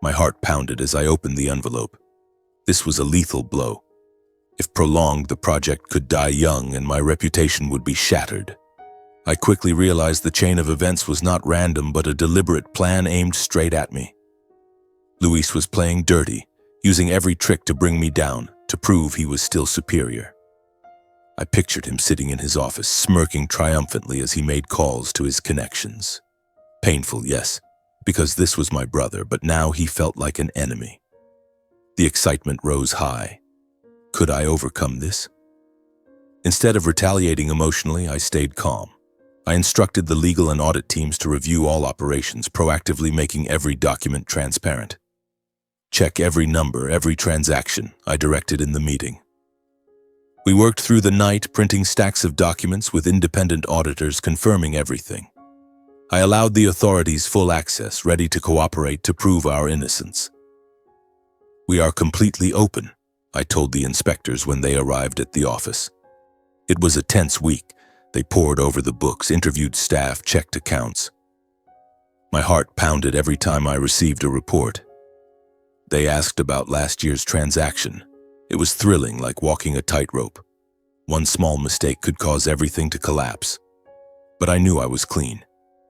My heart pounded as I opened the envelope. This was a lethal blow. If prolonged, the project could die young and my reputation would be shattered. I quickly realized the chain of events was not random, but a deliberate plan aimed straight at me. Luis was playing dirty, using every trick to bring me down, to prove he was still superior. I pictured him sitting in his office, smirking triumphantly as he made calls to his connections. Painful, yes, because this was my brother, but now he felt like an enemy. The excitement rose high. Could I overcome this? Instead of retaliating emotionally, I stayed calm. I instructed the legal and audit teams to review all operations, proactively making every document transparent. Check every number, every transaction, I directed in the meeting. We worked through the night, printing stacks of documents with independent auditors confirming everything. I allowed the authorities full access, ready to cooperate to prove our innocence. We are completely open, I told the inspectors when they arrived at the office. It was a tense week. They pored over the books, interviewed staff, checked accounts. My heart pounded every time I received a report. They asked about last year's transaction. It was thrilling, like walking a tightrope. One small mistake could cause everything to collapse. But I knew I was clean.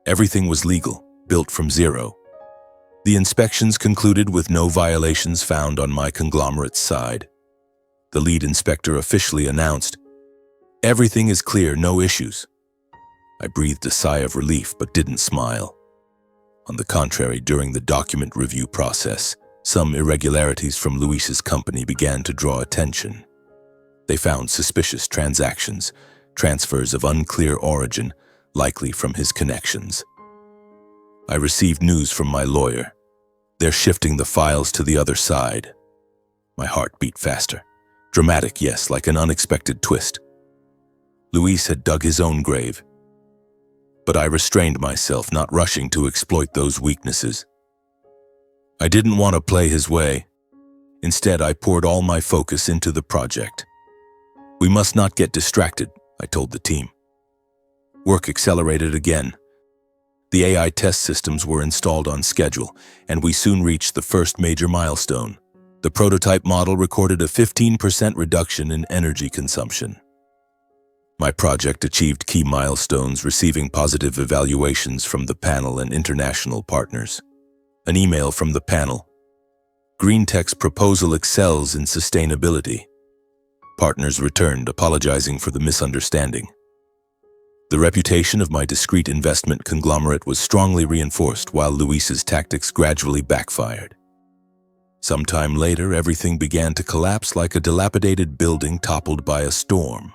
Everything was legal, built from zero. The inspections concluded with no violations found on my conglomerate's side. The lead inspector officially announced, "Everything is clear, no issues." I breathed a sigh of relief but didn't smile. On the contrary, during the document review process, some irregularities from Luis's company began to draw attention. They found suspicious transactions, transfers of unclear origin, likely from his connections. I received news from my lawyer. They're shifting the files to the other side. My heart beat faster. Dramatic, yes, like an unexpected twist. Luis had dug his own grave. But I restrained myself, not rushing to exploit those weaknesses. I didn't want to play his way. Instead, I poured all my focus into the project. "We must not get distracted," I told the team. Work accelerated again. The AI test systems were installed on schedule, and we soon reached the first major milestone. The prototype model recorded a 15% reduction in energy consumption. My project achieved key milestones, receiving positive evaluations from the panel and international partners. An email from the panel: "Green Tech's proposal excels in sustainability." Partners returned, apologizing for the misunderstanding. The reputation of my discreet investment conglomerate was strongly reinforced, while Luis's tactics gradually backfired. Sometime later, everything began to collapse like a dilapidated building toppled by a storm.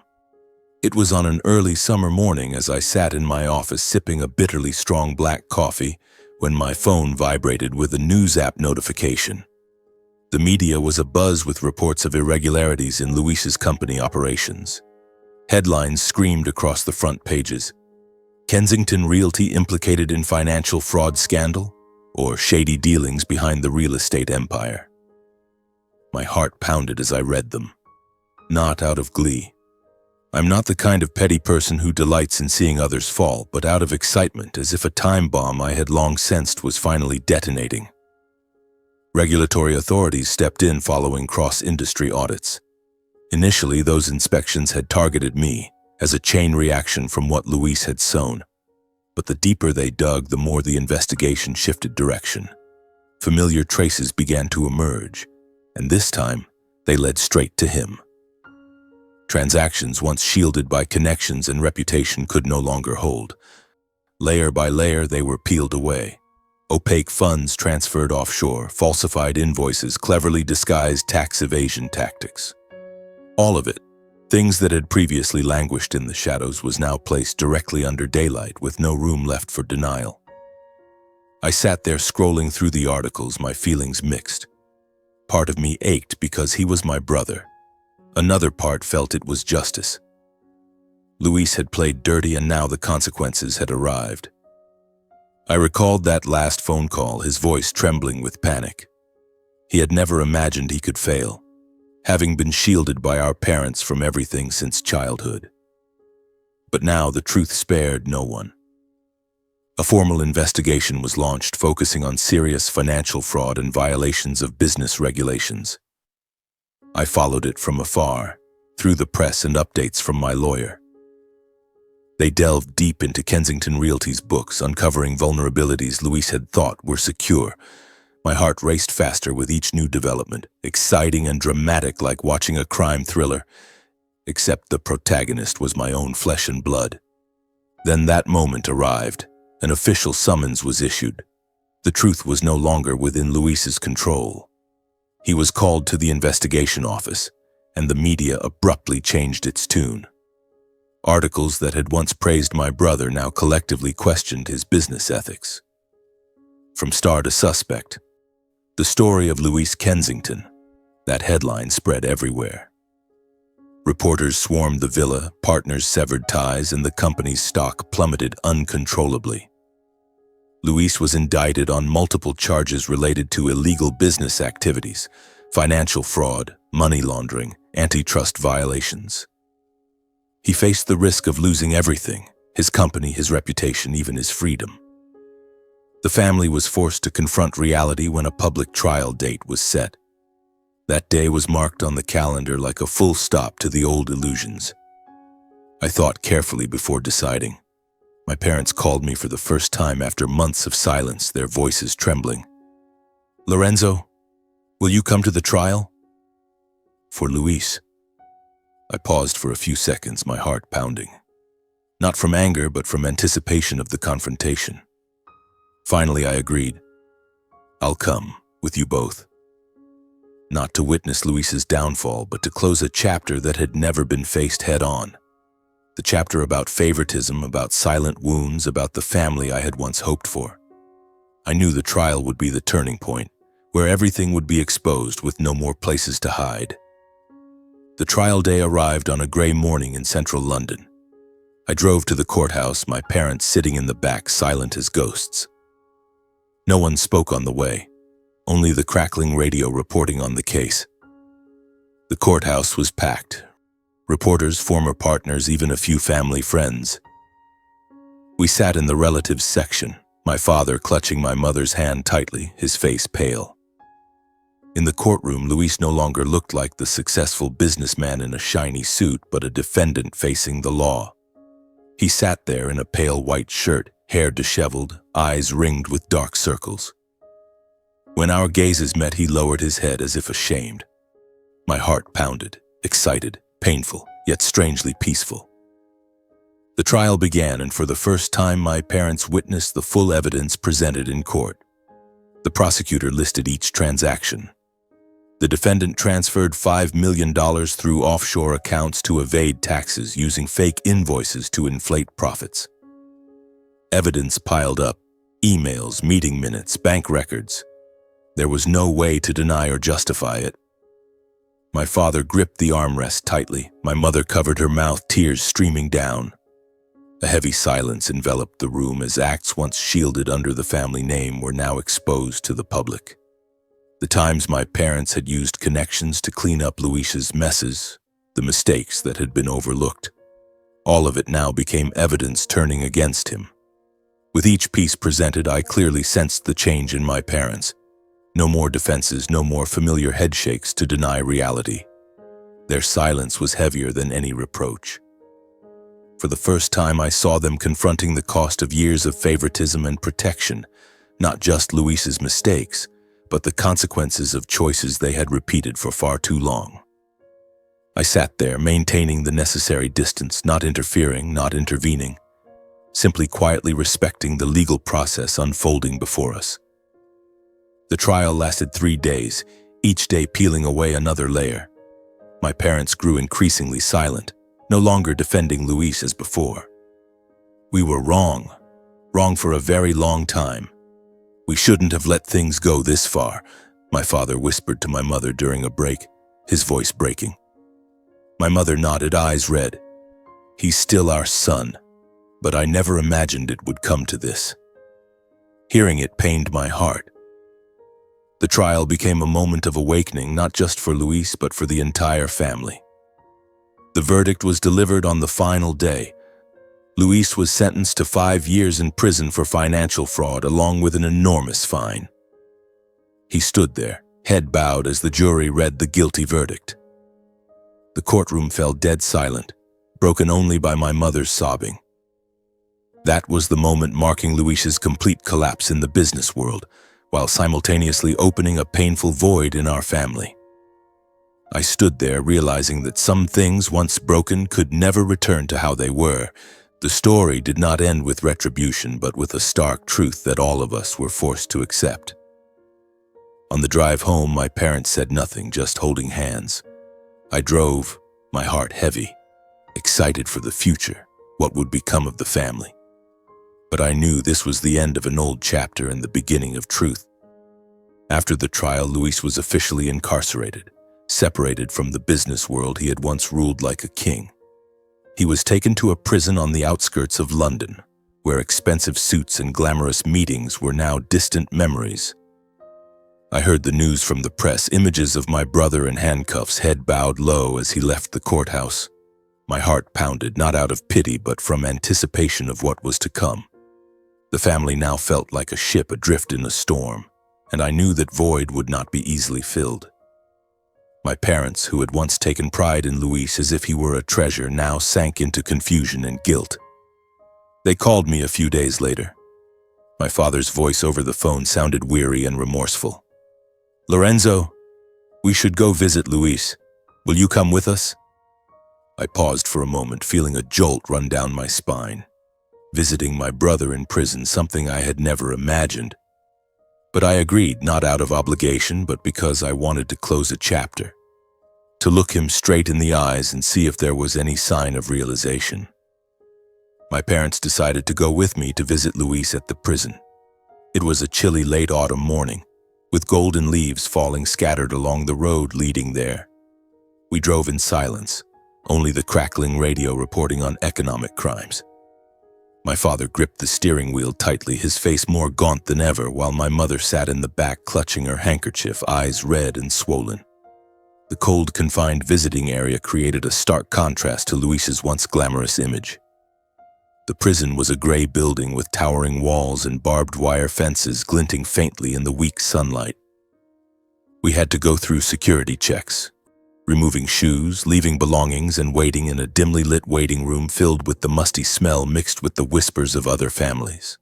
It was on an early summer morning as I sat in my office sipping a bitterly strong black coffee when my phone vibrated with a news app notification. The media was abuzz with reports of irregularities in Luis's company operations. Headlines screamed across the front pages: "Kensington Realty implicated in financial fraud scandal," or "Shady dealings behind the real estate empire." My heart pounded as I read them. Not out of glee. I'm not the kind of petty person who delights in seeing others fall, but out of excitement, as if a time bomb I had long sensed was finally detonating. Regulatory authorities stepped in following cross-industry audits. Initially, those inspections had targeted me as a chain reaction from what Luis had sown. But the deeper they dug, the more the investigation shifted direction. Familiar traces began to emerge, and this time, they led straight to him. Transactions once shielded by connections and reputation could no longer hold. Layer by layer, they were peeled away. Opaque funds transferred offshore, falsified invoices, cleverly disguised tax evasion tactics. All of it, things that had previously languished in the shadows, was now placed directly under daylight with no room left for denial. I sat there scrolling through the articles, my feelings mixed. Part of me ached because he was my brother. Another part felt it was justice. Luis had played dirty, and now the consequences had arrived. I recalled that last phone call, his voice trembling with panic. He had never imagined he could fail, having been shielded by our parents from everything since childhood. But now the truth spared no one. A formal investigation was launched, focusing on serious financial fraud and violations of business regulations. I followed it from afar, through the press and updates from my lawyer. They delved deep into Kensington Realty's books, uncovering vulnerabilities Luis had thought were secure. My heart raced faster with each new development, exciting and dramatic like watching a crime thriller, except the protagonist was my own flesh and blood. Then that moment arrived. An official summons was issued. The truth was no longer within Luis's control. He was called to the investigation office, and the media abruptly changed its tune. Articles that had once praised my brother now collectively questioned his business ethics. From star to suspect, the story of Luis Kensington, that headline spread everywhere. Reporters swarmed the villa, partners severed ties, and the company's stock plummeted uncontrollably. Luis was indicted on multiple charges related to illegal business activities, financial fraud, money laundering, antitrust violations. He faced the risk of losing everything: his company, his reputation, even his freedom. The family was forced to confront reality when a public trial date was set. That day was marked on the calendar like a full stop to the old illusions. I thought carefully before deciding. My parents called me for the first time after months of silence, their voices trembling. "Lorenzo, will you come to the trial?" "For Luis." I paused for a few seconds, my heart pounding. Not from anger, but from anticipation of the confrontation. Finally, I agreed. "I'll come, with you both." Not to witness Luis's downfall, but to close a chapter that had never been faced head-on. The chapter about favoritism, about silent wounds, about the family I had once hoped for. I knew the trial would be the turning point, where everything would be exposed with no more places to hide. The trial day arrived on a gray morning in central London. I drove to the courthouse, my parents sitting in the back, silent as ghosts. No one spoke on the way. only the crackling radio reporting on the case. The courthouse was packed. Reporters, former partners, even a few family friends. We sat in the relatives section, my father clutching my mother's hand tightly, his face pale. In the courtroom, Luis no longer looked like the successful businessman in a shiny suit, but a defendant facing the law. He sat there in a pale white shirt, hair disheveled, eyes ringed with dark circles. When our gazes met, he lowered his head as if ashamed. My heart pounded, excited, painful, yet strangely peaceful. The trial began, and for the first time my parents witnessed the full evidence presented in court. The prosecutor listed each transaction. The defendant transferred $5 million through offshore accounts to evade taxes using fake invoices to inflate profits. Evidence piled up: emails, meeting minutes, bank records. There was no way to deny or justify it. My father gripped the armrest tightly. My mother covered her mouth, tears streaming down. A heavy silence enveloped the room as acts once shielded under the family name were now exposed to the public. The times my parents had used connections to clean up Luis's messes, the mistakes that had been overlooked. All of it now became evidence turning against him. With each piece presented, I clearly sensed the change in my parents. No more defenses, no more familiar headshakes to deny reality. Their silence was heavier than any reproach. For the first time, I saw them confronting the cost of years of favoritism and protection, not just Luis's mistakes, but the consequences of choices they had repeated for far too long. I sat there, maintaining the necessary distance, not interfering, not intervening, simply quietly respecting the legal process unfolding before us. The trial lasted 3 days, each day peeling away another layer. My parents grew increasingly silent, no longer defending Luis as before. We were wrong for a very long time. We shouldn't have let things go this far, my father whispered to my mother during a break, his voice breaking. My mother nodded, eyes red. He's still our son, but I never imagined it would come to this. Hearing it pained my heart. The trial became a moment of awakening, not just for Luis, but for the entire family. The verdict was delivered on the final day. Luis was sentenced to 5 years in prison for financial fraud, along with an enormous fine. He stood there, head bowed, as the jury read the guilty verdict. The courtroom fell dead silent, broken only by my mother's sobbing. That was the moment marking Luis's complete collapse in the business world, while simultaneously opening a painful void in our family. I stood there, realizing that some things once broken could never return to how they were. The story did not end with retribution, but with a stark truth that all of us were forced to accept. On the drive home, my parents said nothing, just holding hands. I drove, my heart heavy, excited for the future, what would become of the family. But I knew this was the end of an old chapter and the beginning of truth. After the trial, Luis was officially incarcerated, separated from the business world he had once ruled like a king. He was taken to a prison on the outskirts of London, where expensive suits and glamorous meetings were now distant memories. I heard the news from the press, images of my brother in handcuffs, head bowed low as he left the courthouse. My heart pounded, not out of pity, but from anticipation of what was to come. The family now felt like a ship adrift in a storm, and I knew that void would not be easily filled. My parents, who had once taken pride in Luis as if he were a treasure, now sank into confusion and guilt. They called me a few days later. My father's voice over the phone sounded weary and remorseful. "Lorenzo, we should go visit Luis. Will you come with us?" I paused for a moment, feeling a jolt run down my spine. Visiting my brother in prison, something I had never imagined. But I agreed, not out of obligation, but because I wanted to close a chapter, to look him straight in the eyes and see if there was any sign of realization. My parents decided to go with me to visit Luis at the prison. It was a chilly late autumn morning, with golden leaves falling scattered along the road leading there. We drove in silence, only the crackling radio reporting on economic crimes. My father gripped the steering wheel tightly, his face more gaunt than ever, while my mother sat in the back clutching her handkerchief, eyes red and swollen. The cold, confined visiting area created a stark contrast to Luis's once glamorous image. The prison was a gray building with towering walls and barbed wire fences glinting faintly in the weak sunlight. We had to go through security checks, removing shoes, leaving belongings, and waiting in a dimly lit waiting room filled with the musty smell mixed with the whispers of other families.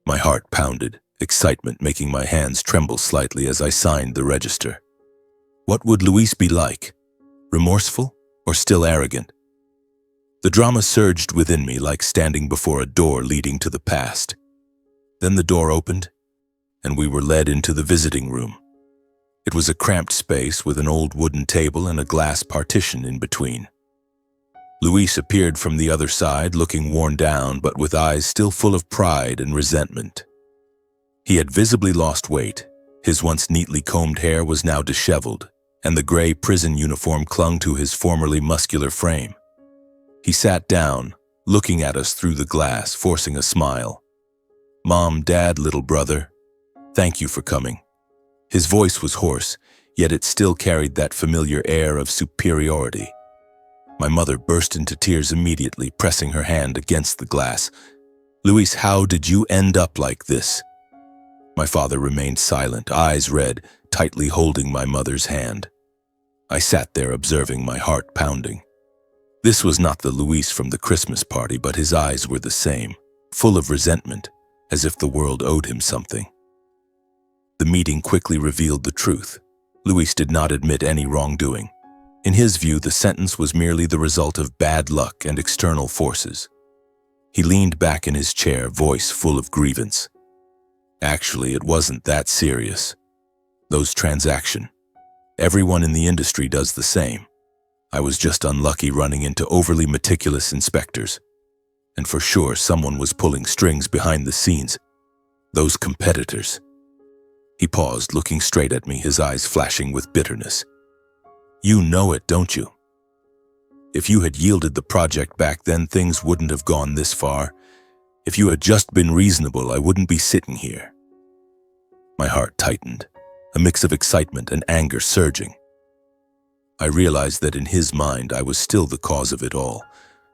My heart pounded, excitement making my hands tremble slightly as I signed the register. What would Luis be like? Remorseful or still arrogant? The drama surged within me like standing before a door leading to the past. Then the door opened, and we were led into the visiting room. It was a cramped space with an old wooden table and a glass partition in between. Luis appeared from the other side, looking worn down, but with eyes still full of pride and resentment. He had visibly lost weight. His once neatly combed hair was now disheveled, and the gray prison uniform clung to his formerly muscular frame. He sat down, looking at us through the glass, forcing a smile. "Mom, Dad, little brother, thank you for coming." His voice was hoarse, yet it still carried that familiar air of superiority. My mother burst into tears immediately, pressing her hand against the glass. "Luis, how did you end up like this?" My father remained silent, eyes red, tightly holding my mother's hand. I sat there observing, my heart pounding. This was not the Luis from the Christmas party, but his eyes were the same, full of resentment, as if the world owed him something. The meeting quickly revealed the truth. Luis did not admit any wrongdoing. In his view, the sentence was merely the result of bad luck and external forces. He leaned back in his chair, voice full of grievance. "Actually, it wasn't that serious. Those transactions. Everyone in the industry does the same. I was just unlucky running into overly meticulous inspectors. And for sure, someone was pulling strings behind the scenes. Those competitors." He paused, looking straight at me, his eyes flashing with bitterness. "You know it, don't you? If you had yielded the project back then, things wouldn't have gone this far. If you had just been reasonable, I wouldn't be sitting here." My heart tightened, a mix of excitement and anger surging. I realized that in his mind, I was still the cause of it all.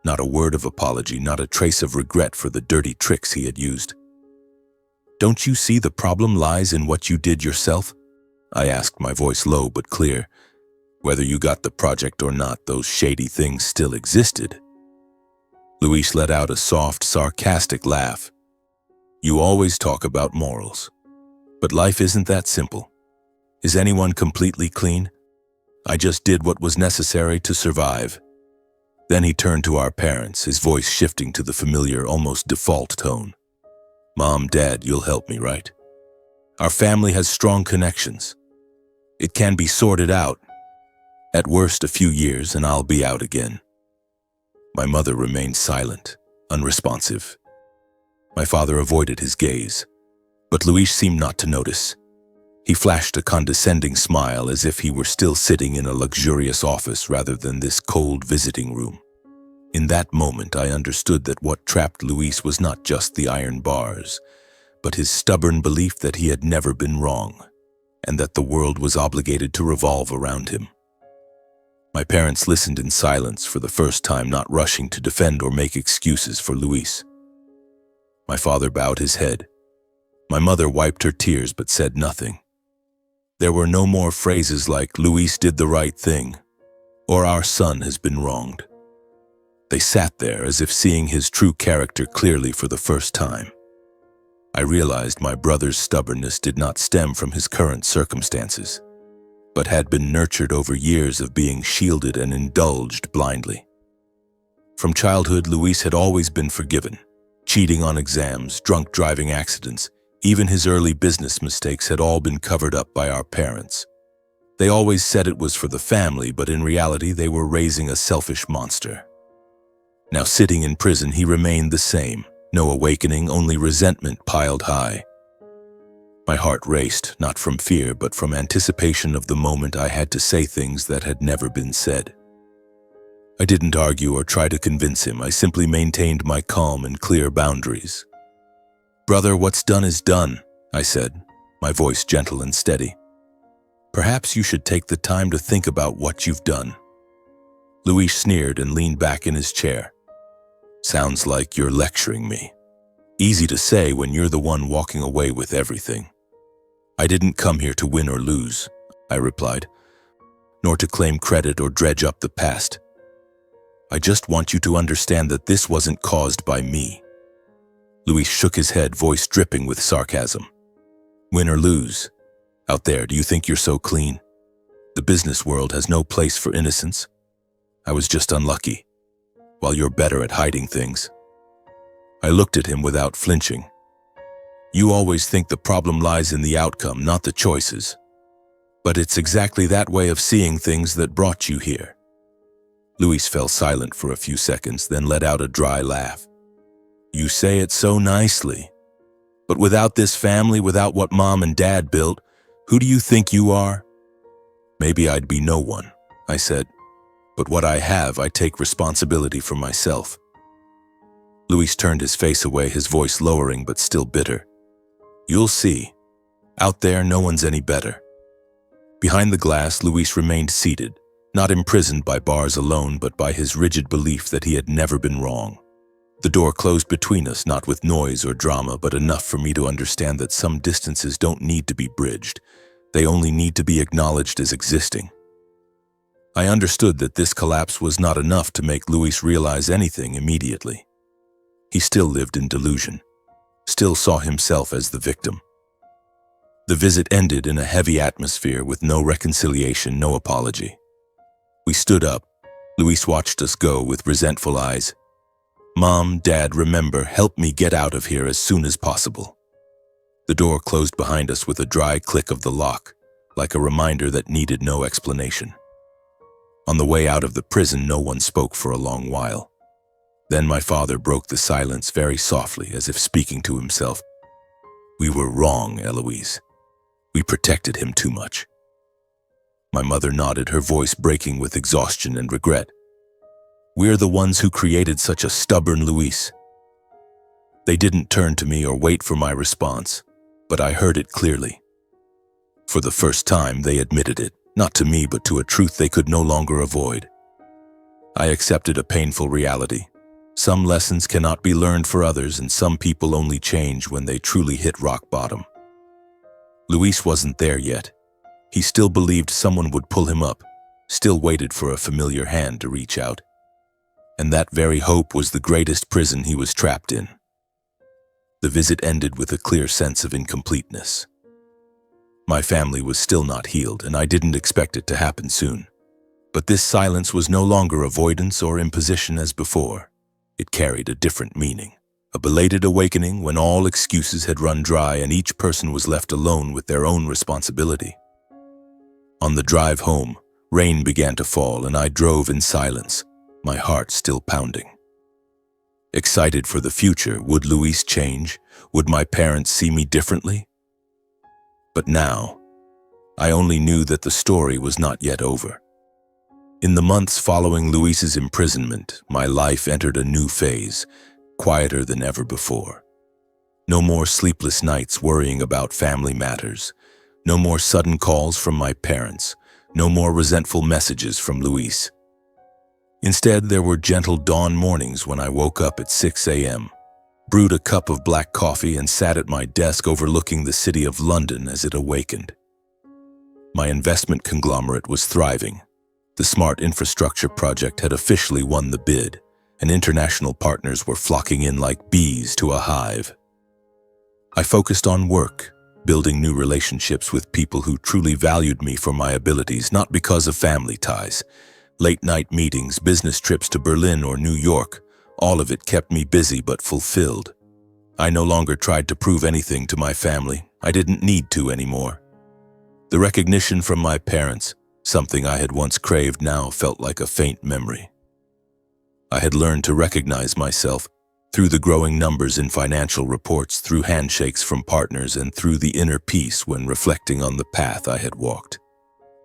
Not a word of apology, not a trace of regret for the dirty tricks he had used. "Don't you see the problem lies in what you did yourself?" I asked, my voice low but clear. "Whether you got the project or not, those shady things still existed." Luis let out a soft, sarcastic laugh. "You always talk about morals. But life isn't that simple. Is anyone completely clean? I just did what was necessary to survive." Then he turned to our parents, his voice shifting to the familiar, almost default tone. "Mom, Dad, you'll help me, right? Our family has strong connections. It can be sorted out. At worst, a few years, and I'll be out again." My mother remained silent, unresponsive. My father avoided his gaze, but Luis seemed not to notice. He flashed a condescending smile, as if he were still sitting in a luxurious office rather than this cold visiting room. In that moment, I understood that what trapped Luis was not just the iron bars, but his stubborn belief that he had never been wrong, and that the world was obligated to revolve around him. My parents listened in silence for the first time, not rushing to defend or make excuses for Luis. My father bowed his head. My mother wiped her tears but said nothing. There were no more phrases like "Luis did the right thing" or "our son has been wronged." They sat there as if seeing his true character clearly for the first time. I realized my brother's stubbornness did not stem from his current circumstances, but had been nurtured over years of being shielded and indulged blindly. From childhood, Luis had always been forgiven. Cheating on exams, drunk driving accidents, even his early business mistakes had all been covered up by our parents. They always said it was for the family, but in reality they were raising a selfish monster. Now sitting in prison, he remained the same. No awakening, only resentment piled high. My heart raced, not from fear, but from anticipation of the moment I had to say things that had never been said. I didn't argue or try to convince him. I simply maintained my calm and clear boundaries. "Brother, what's done is done," I said, my voice gentle and steady. "Perhaps you should take the time to think about what you've done." Luis sneered and leaned back in his chair. "Sounds like you're lecturing me. Easy to say when you're the one walking away with everything." "I didn't come here to win or lose," I replied, "nor to claim credit or dredge up the past. I just want you to understand that this wasn't caused by me." Luis shook his head, voice dripping with sarcasm. "Win or lose? Out there, do you think you're so clean? The business world has no place for innocence. I was just unlucky, while you're better at hiding things." I looked at him without flinching. "You always think the problem lies in the outcome, not the choices. But it's exactly that way of seeing things that brought you here." Luis fell silent for a few seconds, then let out a dry laugh. "You say it so nicely. But without this family, without what Mom and Dad built, who do you think you are?" "Maybe I'd be no one," I said. "But what I have, I take responsibility for myself." Luis turned his face away, his voice lowering but still bitter. "You'll see. Out there, no one's any better." Behind the glass, Luis remained seated, not imprisoned by bars alone, but by his rigid belief that he had never been wrong. The door closed between us, not with noise or drama, but enough for me to understand that some distances don't need to be bridged. They only need to be acknowledged as existing. I understood that this collapse was not enough to make Luis realize anything immediately. He still lived in delusion, still saw himself as the victim. The visit ended in a heavy atmosphere with no reconciliation, no apology. We stood up. Luis watched us go with resentful eyes. "Mom, Dad, remember, help me get out of here as soon as possible." The door closed behind us with a dry click of the lock, like a reminder that needed no explanation. On the way out of the prison, no one spoke for a long while. Then my father broke the silence very softly, as if speaking to himself. "We were wrong, Eloise. We protected him too much." My mother nodded, her voice breaking with exhaustion and regret. "We're the ones who created such a stubborn Luis." They didn't turn to me or wait for my response, but I heard it clearly. For the first time, they admitted it, not to me, but to a truth they could no longer avoid. I accepted a painful reality. Some lessons cannot be learned for others, and some people only change when they truly hit rock bottom. Luis wasn't there yet. He still believed someone would pull him up, still waited for a familiar hand to reach out. And that very hope was the greatest prison he was trapped in. The visit ended with a clear sense of incompleteness. My family was still not healed, and I didn't expect it to happen soon. But this silence was no longer avoidance or imposition as before. It carried a different meaning. A belated awakening when all excuses had run dry and each person was left alone with their own responsibility. On the drive home, rain began to fall and I drove in silence, my heart still pounding. Excited for the future, would Luis change? Would my parents see me differently? But now, I only knew that the story was not yet over. In the months following Luis's imprisonment, my life entered a new phase, quieter than ever before. No more sleepless nights worrying about family matters. No more sudden calls from my parents. No more resentful messages from Luis. Instead, there were gentle dawn mornings when I woke up at 6 a.m., brewed a cup of black coffee, and sat at my desk overlooking the city of London as it awakened. My investment conglomerate was thriving. The smart infrastructure project had officially won the bid, and international partners were flocking in like bees to a hive. I focused on work, building new relationships with people who truly valued me for my abilities, not because of family ties. Late-night meetings, business trips to Berlin or New York, all of it kept me busy but fulfilled. I no longer tried to prove anything to my family. I didn't need to anymore. The recognition from my parents, something I had once craved, now felt like a faint memory. I had learned to recognize myself through the growing numbers in financial reports, through handshakes from partners, and through the inner peace when reflecting on the path I had walked.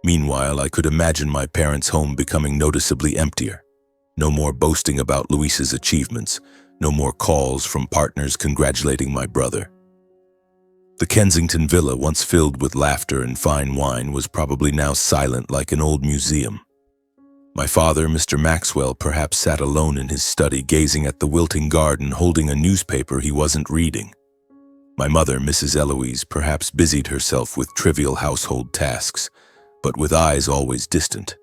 Meanwhile, I could imagine my parents' home becoming noticeably emptier. No more boasting about Luis's achievements. No more calls from partners congratulating my brother. The Kensington villa, once filled with laughter and fine wine, was probably now silent like an old museum. My father, Mr. Maxwell, perhaps sat alone in his study, gazing at the wilting garden, holding a newspaper he wasn't reading. My mother, Mrs. Eloise, perhaps busied herself with trivial household tasks, but with eyes always distant.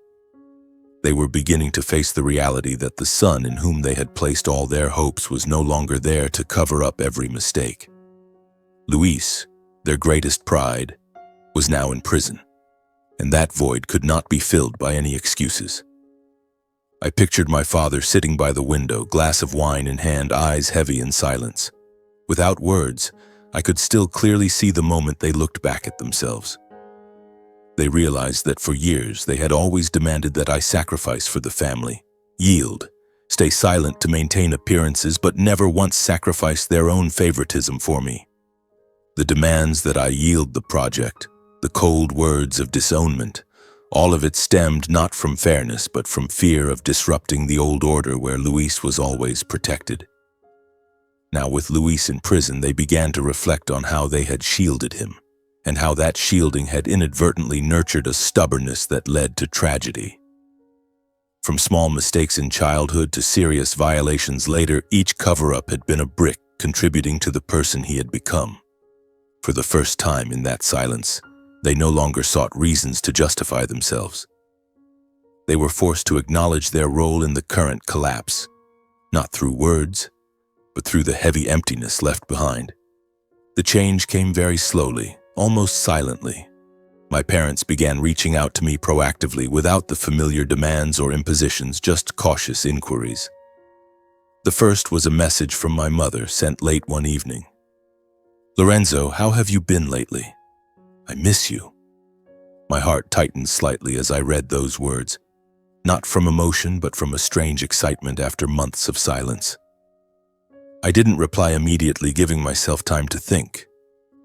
They were beginning to face the reality that the son in whom they had placed all their hopes was no longer there to cover up every mistake. Luis, their greatest pride, was now in prison, and that void could not be filled by any excuses. I pictured my father sitting by the window, glass of wine in hand, eyes heavy in silence. Without words, I could still clearly see the moment they looked back at themselves. They realized that for years they had always demanded that I sacrifice for the family, yield, stay silent to maintain appearances, but never once sacrificed their own favoritism for me. The demands that I yield the project, the cold words of disownment, all of it stemmed not from fairness but from fear of disrupting the old order where Luis was always protected. Now with Luis in prison, they began to reflect on how they had shielded him, and how that shielding had inadvertently nurtured a stubbornness that led to tragedy. From small mistakes in childhood to serious violations later, each cover-up had been a brick contributing to the person he had become. For the first time in that silence, they no longer sought reasons to justify themselves. They were forced to acknowledge their role in the current collapse, not through words, but through the heavy emptiness left behind. The change came very slowly, almost silently. My parents began reaching out to me proactively without the familiar demands or impositions, just cautious inquiries. The first was a message from my mother sent late one evening. "Lorenzo, how have you been lately? I miss you." My heart tightened slightly as I read those words, not from emotion but from a strange excitement after months of silence. I didn't reply immediately, giving myself time to think.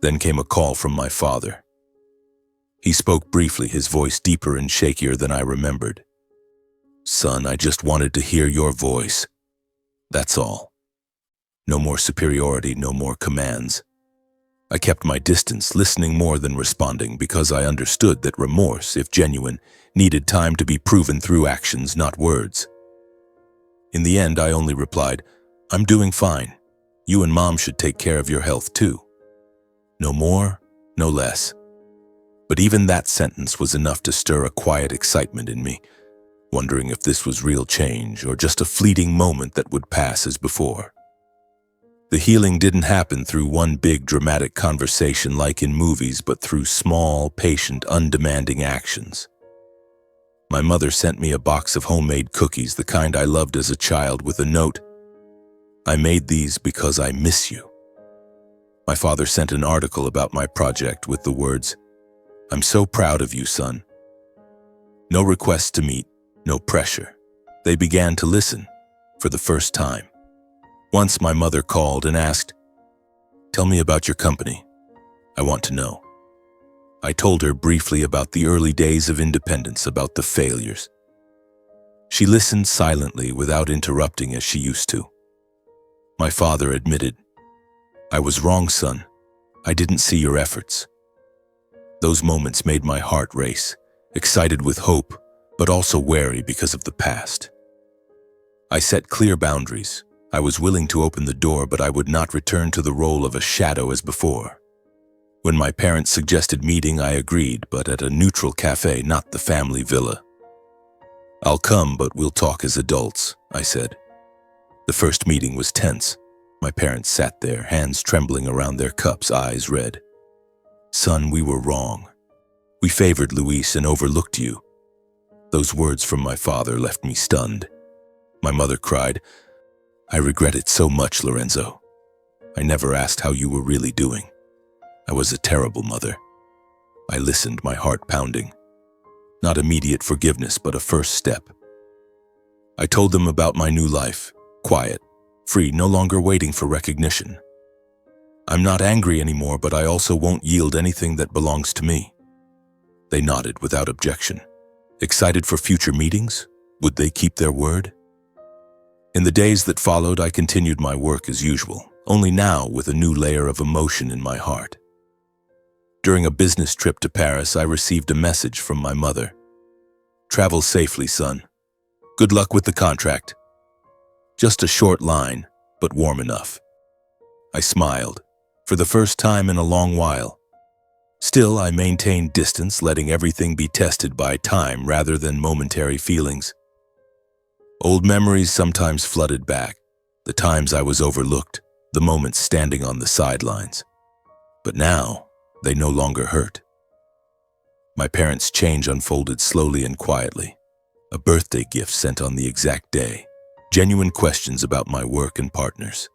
Then came a call from my father. He spoke briefly, his voice deeper and shakier than I remembered. "Son, I just wanted to hear your voice. That's all. No more superiority, no more commands." I kept my distance, listening more than responding, because I understood that remorse, if genuine, needed time to be proven through actions, not words. In the end, I only replied, "I'm doing fine. You and Mom should take care of your health too." No more, no less. But even that sentence was enough to stir a quiet excitement in me, wondering if this was real change or just a fleeting moment that would pass as before. The healing didn't happen through one big dramatic conversation like in movies, but through small, patient, undemanding actions. My mother sent me a box of homemade cookies, the kind I loved as a child, with a note, "I made these because I miss you." My father sent an article about my project with the words, "I'm so proud of you, son." No requests to meet, no pressure. They began to listen, for the first time. Once my mother called and asked, "Tell me about your company. I want to know." I told her briefly about the early days of independence, about the failures. She listened silently without interrupting as she used to. My father admitted, "I was wrong, son. I didn't see your efforts." Those moments made my heart race, excited with hope, but also wary because of the past. I set clear boundaries. I was willing to open the door, but I would not return to the role of a shadow as before. When my parents suggested meeting, I agreed, but at a neutral cafe, not the family villa. "I'll come, but we'll talk as adults," I said. The first meeting was tense. My parents sat there, hands trembling around their cups, eyes red. "Son, we were wrong. We favored Luis and overlooked you." Those words from my father left me stunned. My mother cried, "I regret it so much, Lorenzo. I never asked how you were really doing. I was a terrible mother." I listened, my heart pounding. Not immediate forgiveness, but a first step. I told them about my new life, quiet, free, no longer waiting for recognition. "I'm not angry anymore, but I also won't yield anything that belongs to me." They nodded without objection. Excited for future meetings? Would they keep their word? In the days that followed, I continued my work as usual, only now with a new layer of emotion in my heart. During a business trip to Paris, I received a message from my mother. "Travel safely, son. Good luck with the contract." Just a short line, but warm enough. I smiled, for the first time in a long while. Still, I maintained distance, letting everything be tested by time rather than momentary feelings. Old memories sometimes flooded back, the times I was overlooked, the moments standing on the sidelines. But now, they no longer hurt. My parents' change unfolded slowly and quietly. A birthday gift sent on the exact day. Genuine questions about my work and partners.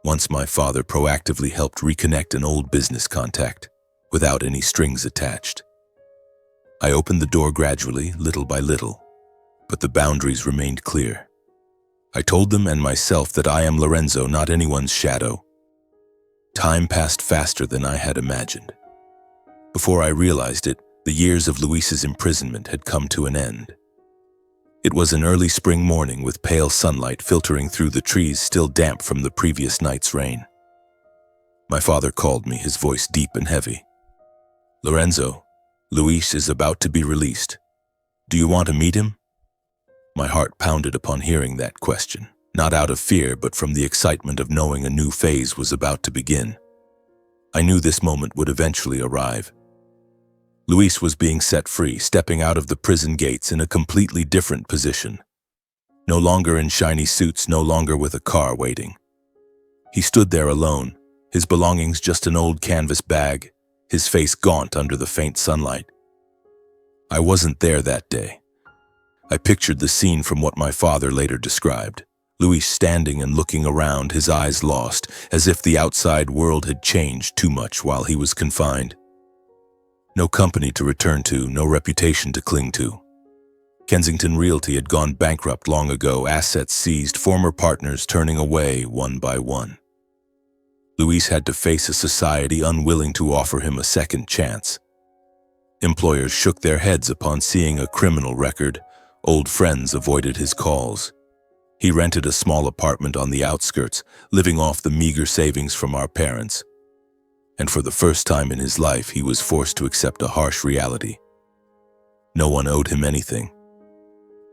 Once my father proactively helped reconnect an old business contact, without any strings attached. I opened the door gradually, little by little, but the boundaries remained clear. I told them and myself that I am Lorenzo, not anyone's shadow. Time passed faster than I had imagined. Before I realized it, the years of Luis's imprisonment had come to an end. It was an early spring morning with pale sunlight filtering through the trees still damp from the previous night's rain. My father called me, his voice deep and heavy. "Lorenzo, Luis is about to be released. Do you want to meet him?" My heart pounded upon hearing that question, not out of fear but from the excitement of knowing a new phase was about to begin. I knew this moment would eventually arrive. Luis was being set free, stepping out of the prison gates in a completely different position. No longer in shiny suits, no longer with a car waiting. He stood there alone, his belongings just an old canvas bag, his face gaunt under the faint sunlight. I wasn't there that day. I pictured the scene from what my father later described. Luis standing and looking around, his eyes lost, as if the outside world had changed too much while he was confined. No company to return to, no reputation to cling to. Kensington Realty had gone bankrupt long ago, assets seized, former partners turning away one by one. Luis had to face a society unwilling to offer him a second chance. Employers shook their heads upon seeing a criminal record. Old friends avoided his calls. He rented a small apartment on the outskirts, living off the meager savings from our parents. And for the first time in his life, he was forced to accept a harsh reality. No one owed him anything.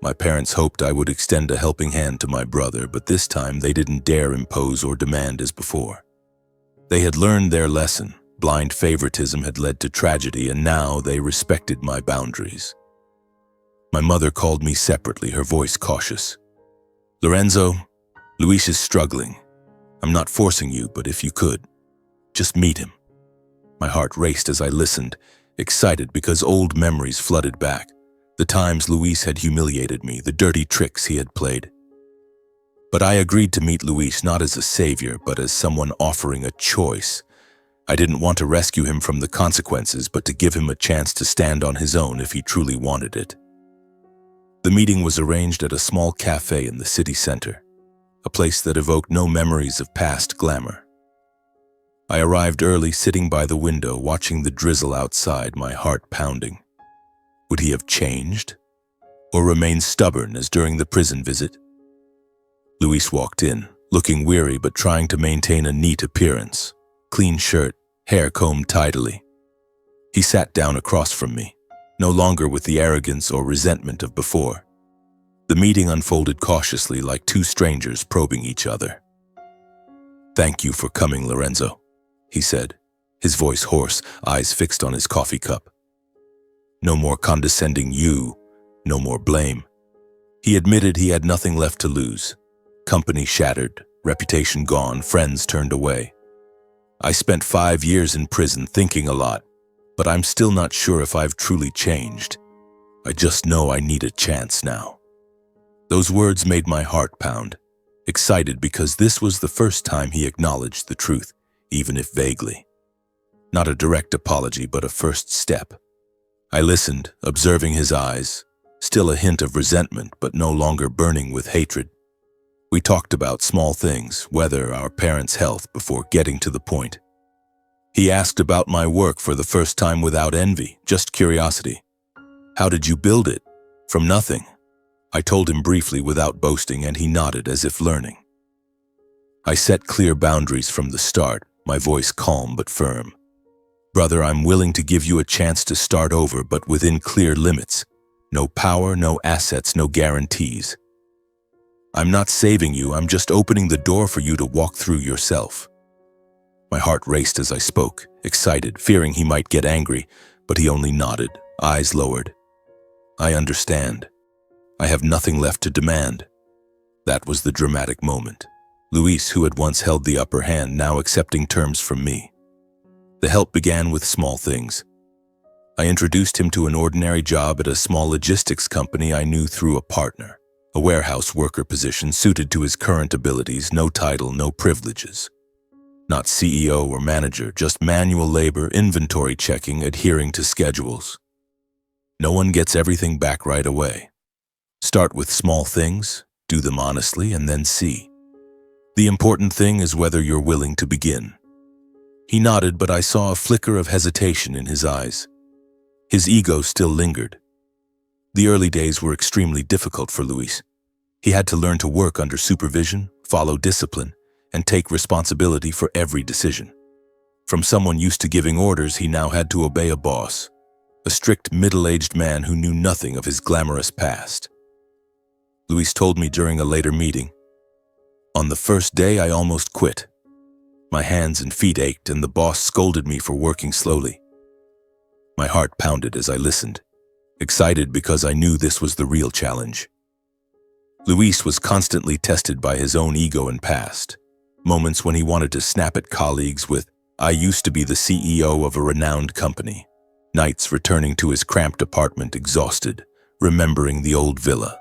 My parents hoped I would extend a helping hand to my brother, but this time they didn't dare impose or demand as before. They had learned their lesson. Blind favoritism had led to tragedy, and now they respected my boundaries. My mother called me separately, her voice cautious. "Lorenzo, Luis is struggling. I'm not forcing you, but if you could, just meet him." My heart raced as I listened, excited because old memories flooded back. The times Luis had humiliated me, the dirty tricks he had played. But I agreed to meet Luis not as a savior, but as someone offering a choice. I didn't want to rescue him from the consequences, but to give him a chance to stand on his own if he truly wanted it. The meeting was arranged at a small cafe in the city center, a place that evoked no memories of past glamour. I arrived early, sitting by the window, watching the drizzle outside, my heart pounding. Would he have changed? Or remained stubborn as during the prison visit? Luis walked in, looking weary but trying to maintain a neat appearance. Clean shirt, hair combed tidily. He sat down across from me, no longer with the arrogance or resentment of before. The meeting unfolded cautiously, like two strangers probing each other. "Thank you for coming, Lorenzo," he said, his voice hoarse, eyes fixed on his coffee cup. "No more condescending you, no more blame." He admitted he had nothing left to lose. Company shattered, reputation gone, friends turned away. I spent 5 years in prison thinking a lot, but I'm still not sure if I've truly changed. I just know I need a chance now. Those words made my heart pound, excited because this was the first time he acknowledged the truth, even if vaguely. Not a direct apology, but a first step. I listened, observing his eyes, still a hint of resentment, but no longer burning with hatred. We talked about small things, weather, our parents' health, before getting to the point. He asked about my work for the first time without envy, just curiosity. "How did you build it? From nothing?" I told him briefly without boasting, and he nodded as if learning. I set clear boundaries from the start, my voice calm but firm. Brother, I'm willing to give you a chance to start over, but within clear limits. No power, no assets, no guarantees. I'm not saving you, I'm just opening the door for you to walk through yourself. My heart raced as I spoke, excited, fearing he might get angry, but he only nodded, eyes lowered. I understand. I have nothing left to demand. That was the dramatic moment. Luis, who had once held the upper hand, now accepting terms from me. The help began with small things. I introduced him to an ordinary job at a small logistics company I knew through a partner, a warehouse worker position suited to his current abilities, no title, no privileges. Not CEO or manager, just manual labor, inventory checking, adhering to schedules. No one gets everything back right away. Start with small things, do them honestly, and then see. The important thing is whether you're willing to begin. He nodded, but I saw a flicker of hesitation in his eyes. His ego still lingered. The early days were extremely difficult for Luis. He had to learn to work under supervision, follow discipline, and take responsibility for every decision. From someone used to giving orders, he now had to obey a boss, a strict middle-aged man who knew nothing of his glamorous past. Luis told me during a later meeting, "On the first day, I almost quit. My hands and feet ached, and the boss scolded me for working slowly." My heart pounded as I listened, excited because I knew this was the real challenge. Luis was constantly tested by his own ego and past. Moments when he wanted to snap at colleagues with, "I used to be the CEO of a renowned company." Nights returning to his cramped apartment exhausted, remembering the old villa.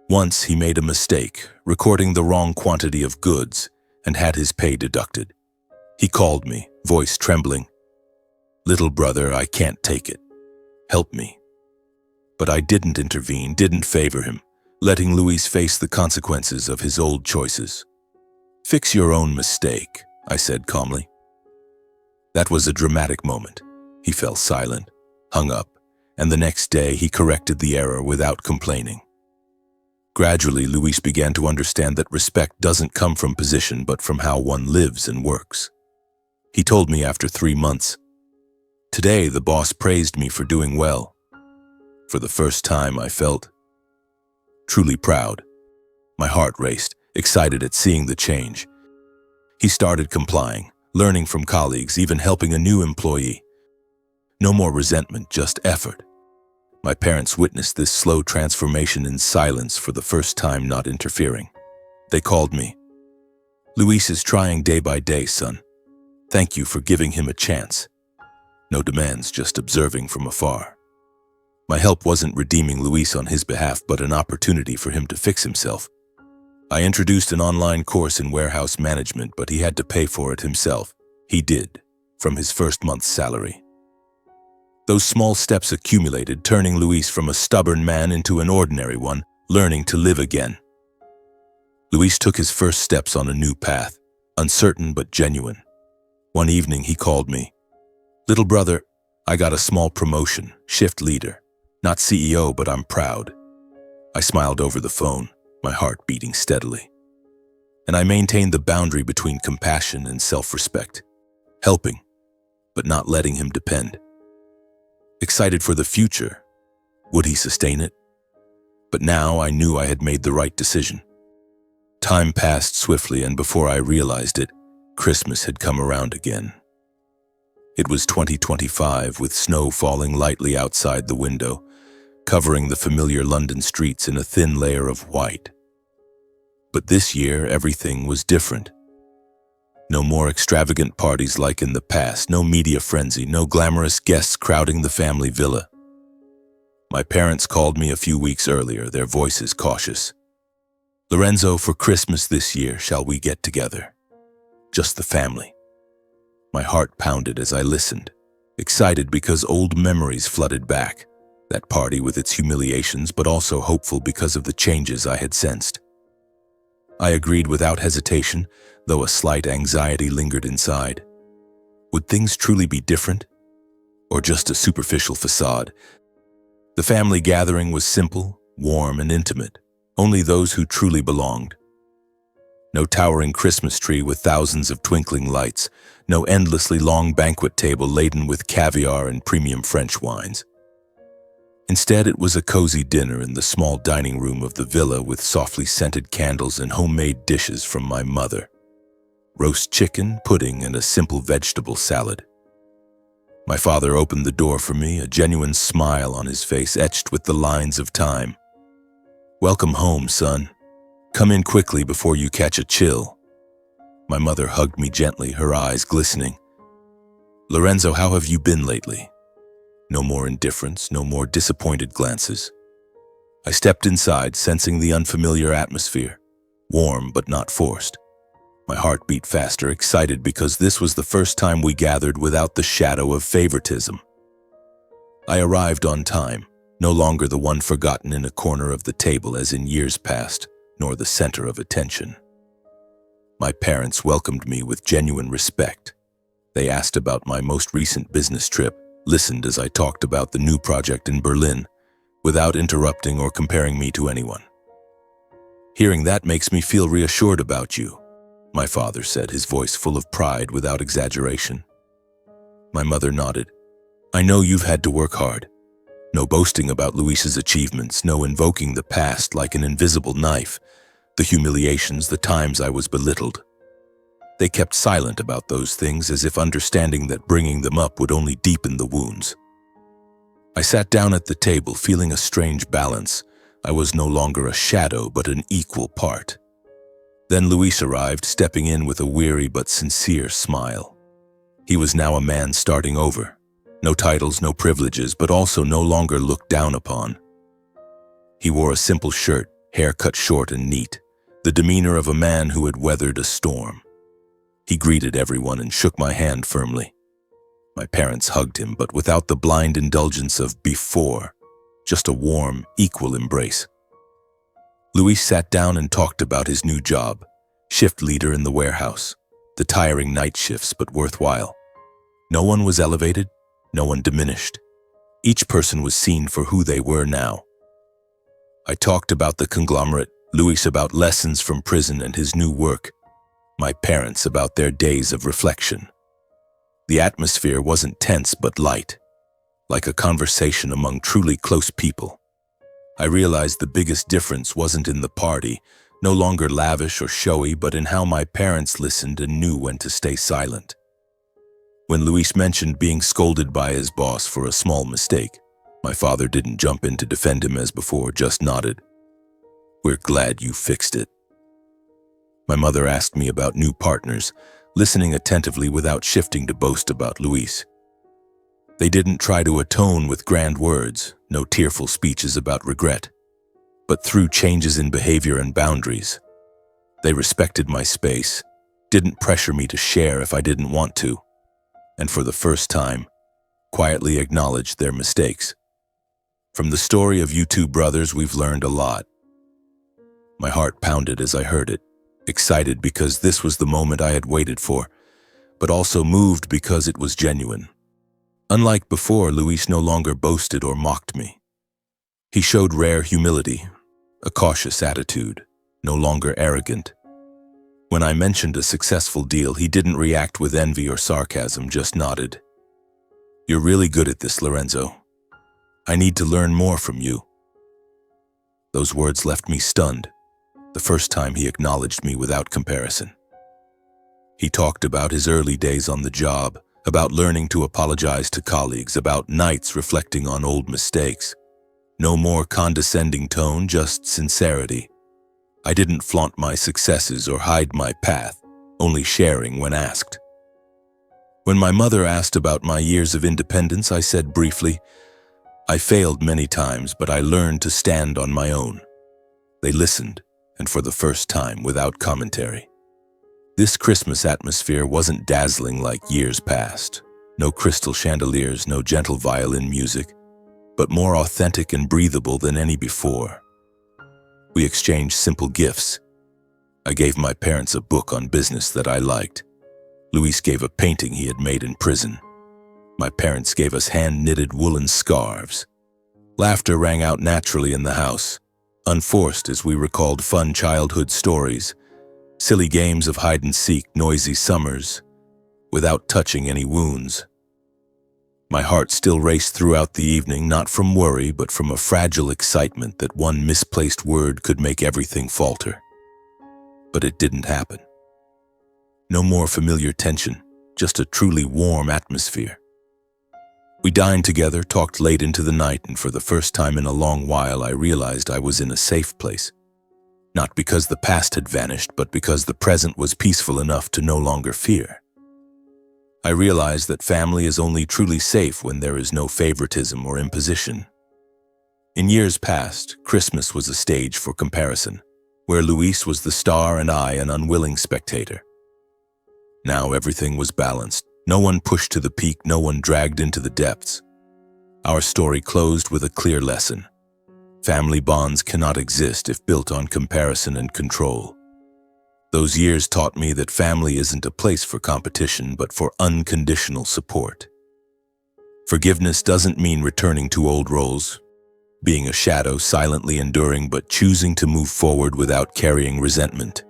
Once he made a mistake, recording the wrong quantity of goods, and had his pay deducted. He called me, voice trembling. "Little brother, I can't take it. Help me." But I didn't intervene, didn't favor him, letting Luis face the consequences of his old choices. "Fix your own mistake," I said calmly. That was a dramatic moment. He fell silent, hung up, and the next day he corrected the error without complaining. Gradually, Luis began to understand that respect doesn't come from position but from how one lives and works. He told me after 3 months, "Today the boss praised me for doing well." For the first time I felt truly proud. My heart raced, excited at seeing the change. He started complying, learning from colleagues, even helping a new employee. No more resentment, just effort. My parents witnessed this slow transformation in silence, for the first time not interfering. They called me. "Luis is trying day by day, son. Thank you for giving him a chance." No demands, just observing from afar. My help wasn't redeeming Luis on his behalf, but an opportunity for him to fix himself. I introduced an online course in warehouse management, but he had to pay for it himself. He did, from his first month's salary. Those small steps accumulated, turning Luis from a stubborn man into an ordinary one, learning to live again. Luis took his first steps on a new path, uncertain but genuine. One evening he called me. "Little brother, I got a small promotion, shift leader. Not CEO, but I'm proud." I smiled over the phone, my heart beating steadily. And I maintained the boundary between compassion and self-respect, helping, but not letting him depend. Excited for the future. Would he sustain it? But now I knew I had made the right decision. Time passed swiftly, and before I realized it, Christmas had come around again. It was 2025, with snow falling lightly outside the window, covering the familiar London streets in a thin layer of white. But this year, everything was different. No more extravagant parties like in the past, no media frenzy, no glamorous guests crowding the family villa. My parents called me a few weeks earlier, their voices cautious. "Lorenzo, for Christmas this year, shall we get together? Just the family." My heart pounded as I listened, excited because old memories flooded back. That party with its humiliations, but also hopeful because of the changes I had sensed. I agreed without hesitation, though a slight anxiety lingered inside. Would things truly be different? Or just a superficial facade? The family gathering was simple, warm and intimate, only those who truly belonged. No towering Christmas tree with thousands of twinkling lights, no endlessly long banquet table laden with caviar and premium French wines. Instead, it was a cozy dinner in the small dining room of the villa with softly scented candles and homemade dishes from my mother. Roast chicken, pudding, and a simple vegetable salad. My father opened the door for me, a genuine smile on his face etched with the lines of time. "Welcome home, son. Come in quickly before you catch a chill." My mother hugged me gently, her eyes glistening. "Lorenzo, how have you been lately?" No more indifference, no more disappointed glances. I stepped inside, sensing the unfamiliar atmosphere, warm but not forced. My heart beat faster, excited because this was the first time we gathered without the shadow of favoritism. I arrived on time, no longer the one forgotten in a corner of the table as in years past, nor the center of attention. My parents welcomed me with genuine respect. They asked about my most recent business trip, listened as I talked about the new project in Berlin, without interrupting or comparing me to anyone. "Hearing that makes me feel reassured about you," my father said, his voice full of pride without exaggeration. My mother nodded. "I know you've had to work hard. No boasting about Luis's achievements, no invoking the past like an invisible knife, the humiliations, the times I was belittled. They kept silent about those things as if understanding that bringing them up would only deepen the wounds." I sat down at the table, feeling a strange balance. I was no longer a shadow, but an equal part. Then Luis arrived, stepping in with a weary but sincere smile. He was now a man starting over. No titles, no privileges, but also no longer looked down upon. He wore a simple shirt, hair cut short and neat, the demeanor of a man who had weathered a storm. He greeted everyone and shook my hand firmly. My parents hugged him, but without the blind indulgence of before, just a warm, equal embrace. Luis sat down and talked about his new job, shift leader in the warehouse, the tiring night shifts but worthwhile. No one was elevated, no one diminished. Each person was seen for who they were now. I talked about the conglomerate, Luis about lessons from prison and his new work, my parents about their days of reflection. The atmosphere wasn't tense but light, like a conversation among truly close people. I realized the biggest difference wasn't in the party, no longer lavish or showy, but in how my parents listened and knew when to stay silent. When Luis mentioned being scolded by his boss for a small mistake, my father didn't jump in to defend him as before, just nodded. "We're glad you fixed it." My mother asked me about new partners, listening attentively without shifting to boast about Luis. They didn't try to atone with grand words, no tearful speeches about regret, but through changes in behavior and boundaries. They respected my space, didn't pressure me to share if I didn't want to, and for the first time, quietly acknowledged their mistakes. From the story of you two brothers, we've learned a lot. My heart pounded as I heard it, excited because this was the moment I had waited for, but also moved because it was genuine. Unlike before, Luis no longer boasted or mocked me. He showed rare humility, a cautious attitude, no longer arrogant. When I mentioned a successful deal, he didn't react with envy or sarcasm, just nodded. "You're really good at this, Lorenzo. I need to learn more from you." Those words left me stunned, the first time he acknowledged me without comparison. He talked about his early days on the job, about learning to apologize to colleagues, about nights reflecting on old mistakes. No more condescending tone, just sincerity. I didn't flaunt my successes or hide my path, only sharing when asked. When my mother asked about my years of independence, I said briefly, "I failed many times, but I learned to stand on my own." They listened, and for the first time, without commentary. This Christmas atmosphere wasn't dazzling like years past. No crystal chandeliers, no gentle violin music, but more authentic and breathable than any before. We exchanged simple gifts. I gave my parents a book on business that I liked. Luis gave a painting he had made in prison. My parents gave us hand-knitted woolen scarves. Laughter rang out naturally in the house, unforced as we recalled fun childhood stories, silly games of hide-and-seek, noisy summers, without touching any wounds. My heart still raced throughout the evening, not from worry, but from a fragile excitement that one misplaced word could make everything falter. But it didn't happen. No more familiar tension, just a truly warm atmosphere. We dined together, talked late into the night, and for the first time in a long while I realized I was in a safe place. Not because the past had vanished, but because the present was peaceful enough to no longer fear. I realized that family is only truly safe when there is no favoritism or imposition. In years past, Christmas was a stage for comparison, where Luis was the star and I an unwilling spectator. Now everything was balanced. No one pushed to the peak, no one dragged into the depths. Our story closed with a clear lesson. Family bonds cannot exist if built on comparison and control. Those years taught me that family isn't a place for competition, but for unconditional support. Forgiveness doesn't mean returning to old roles, being a shadow, silently enduring, but choosing to move forward without carrying resentment.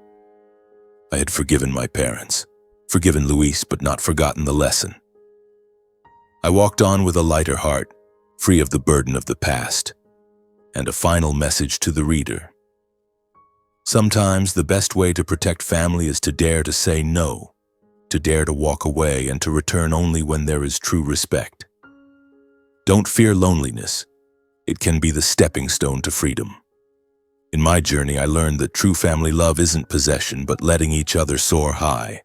I had forgiven my parents, forgiven Luis, but not forgotten the lesson. I walked on with a lighter heart, free of the burden of the past, and a final message to the reader. Sometimes the best way to protect family is to dare to say no, to dare to walk away, and to return only when there is true respect. Don't fear loneliness. It can be the stepping stone to freedom. In my journey, I learned that true family love isn't possession, but letting each other soar high.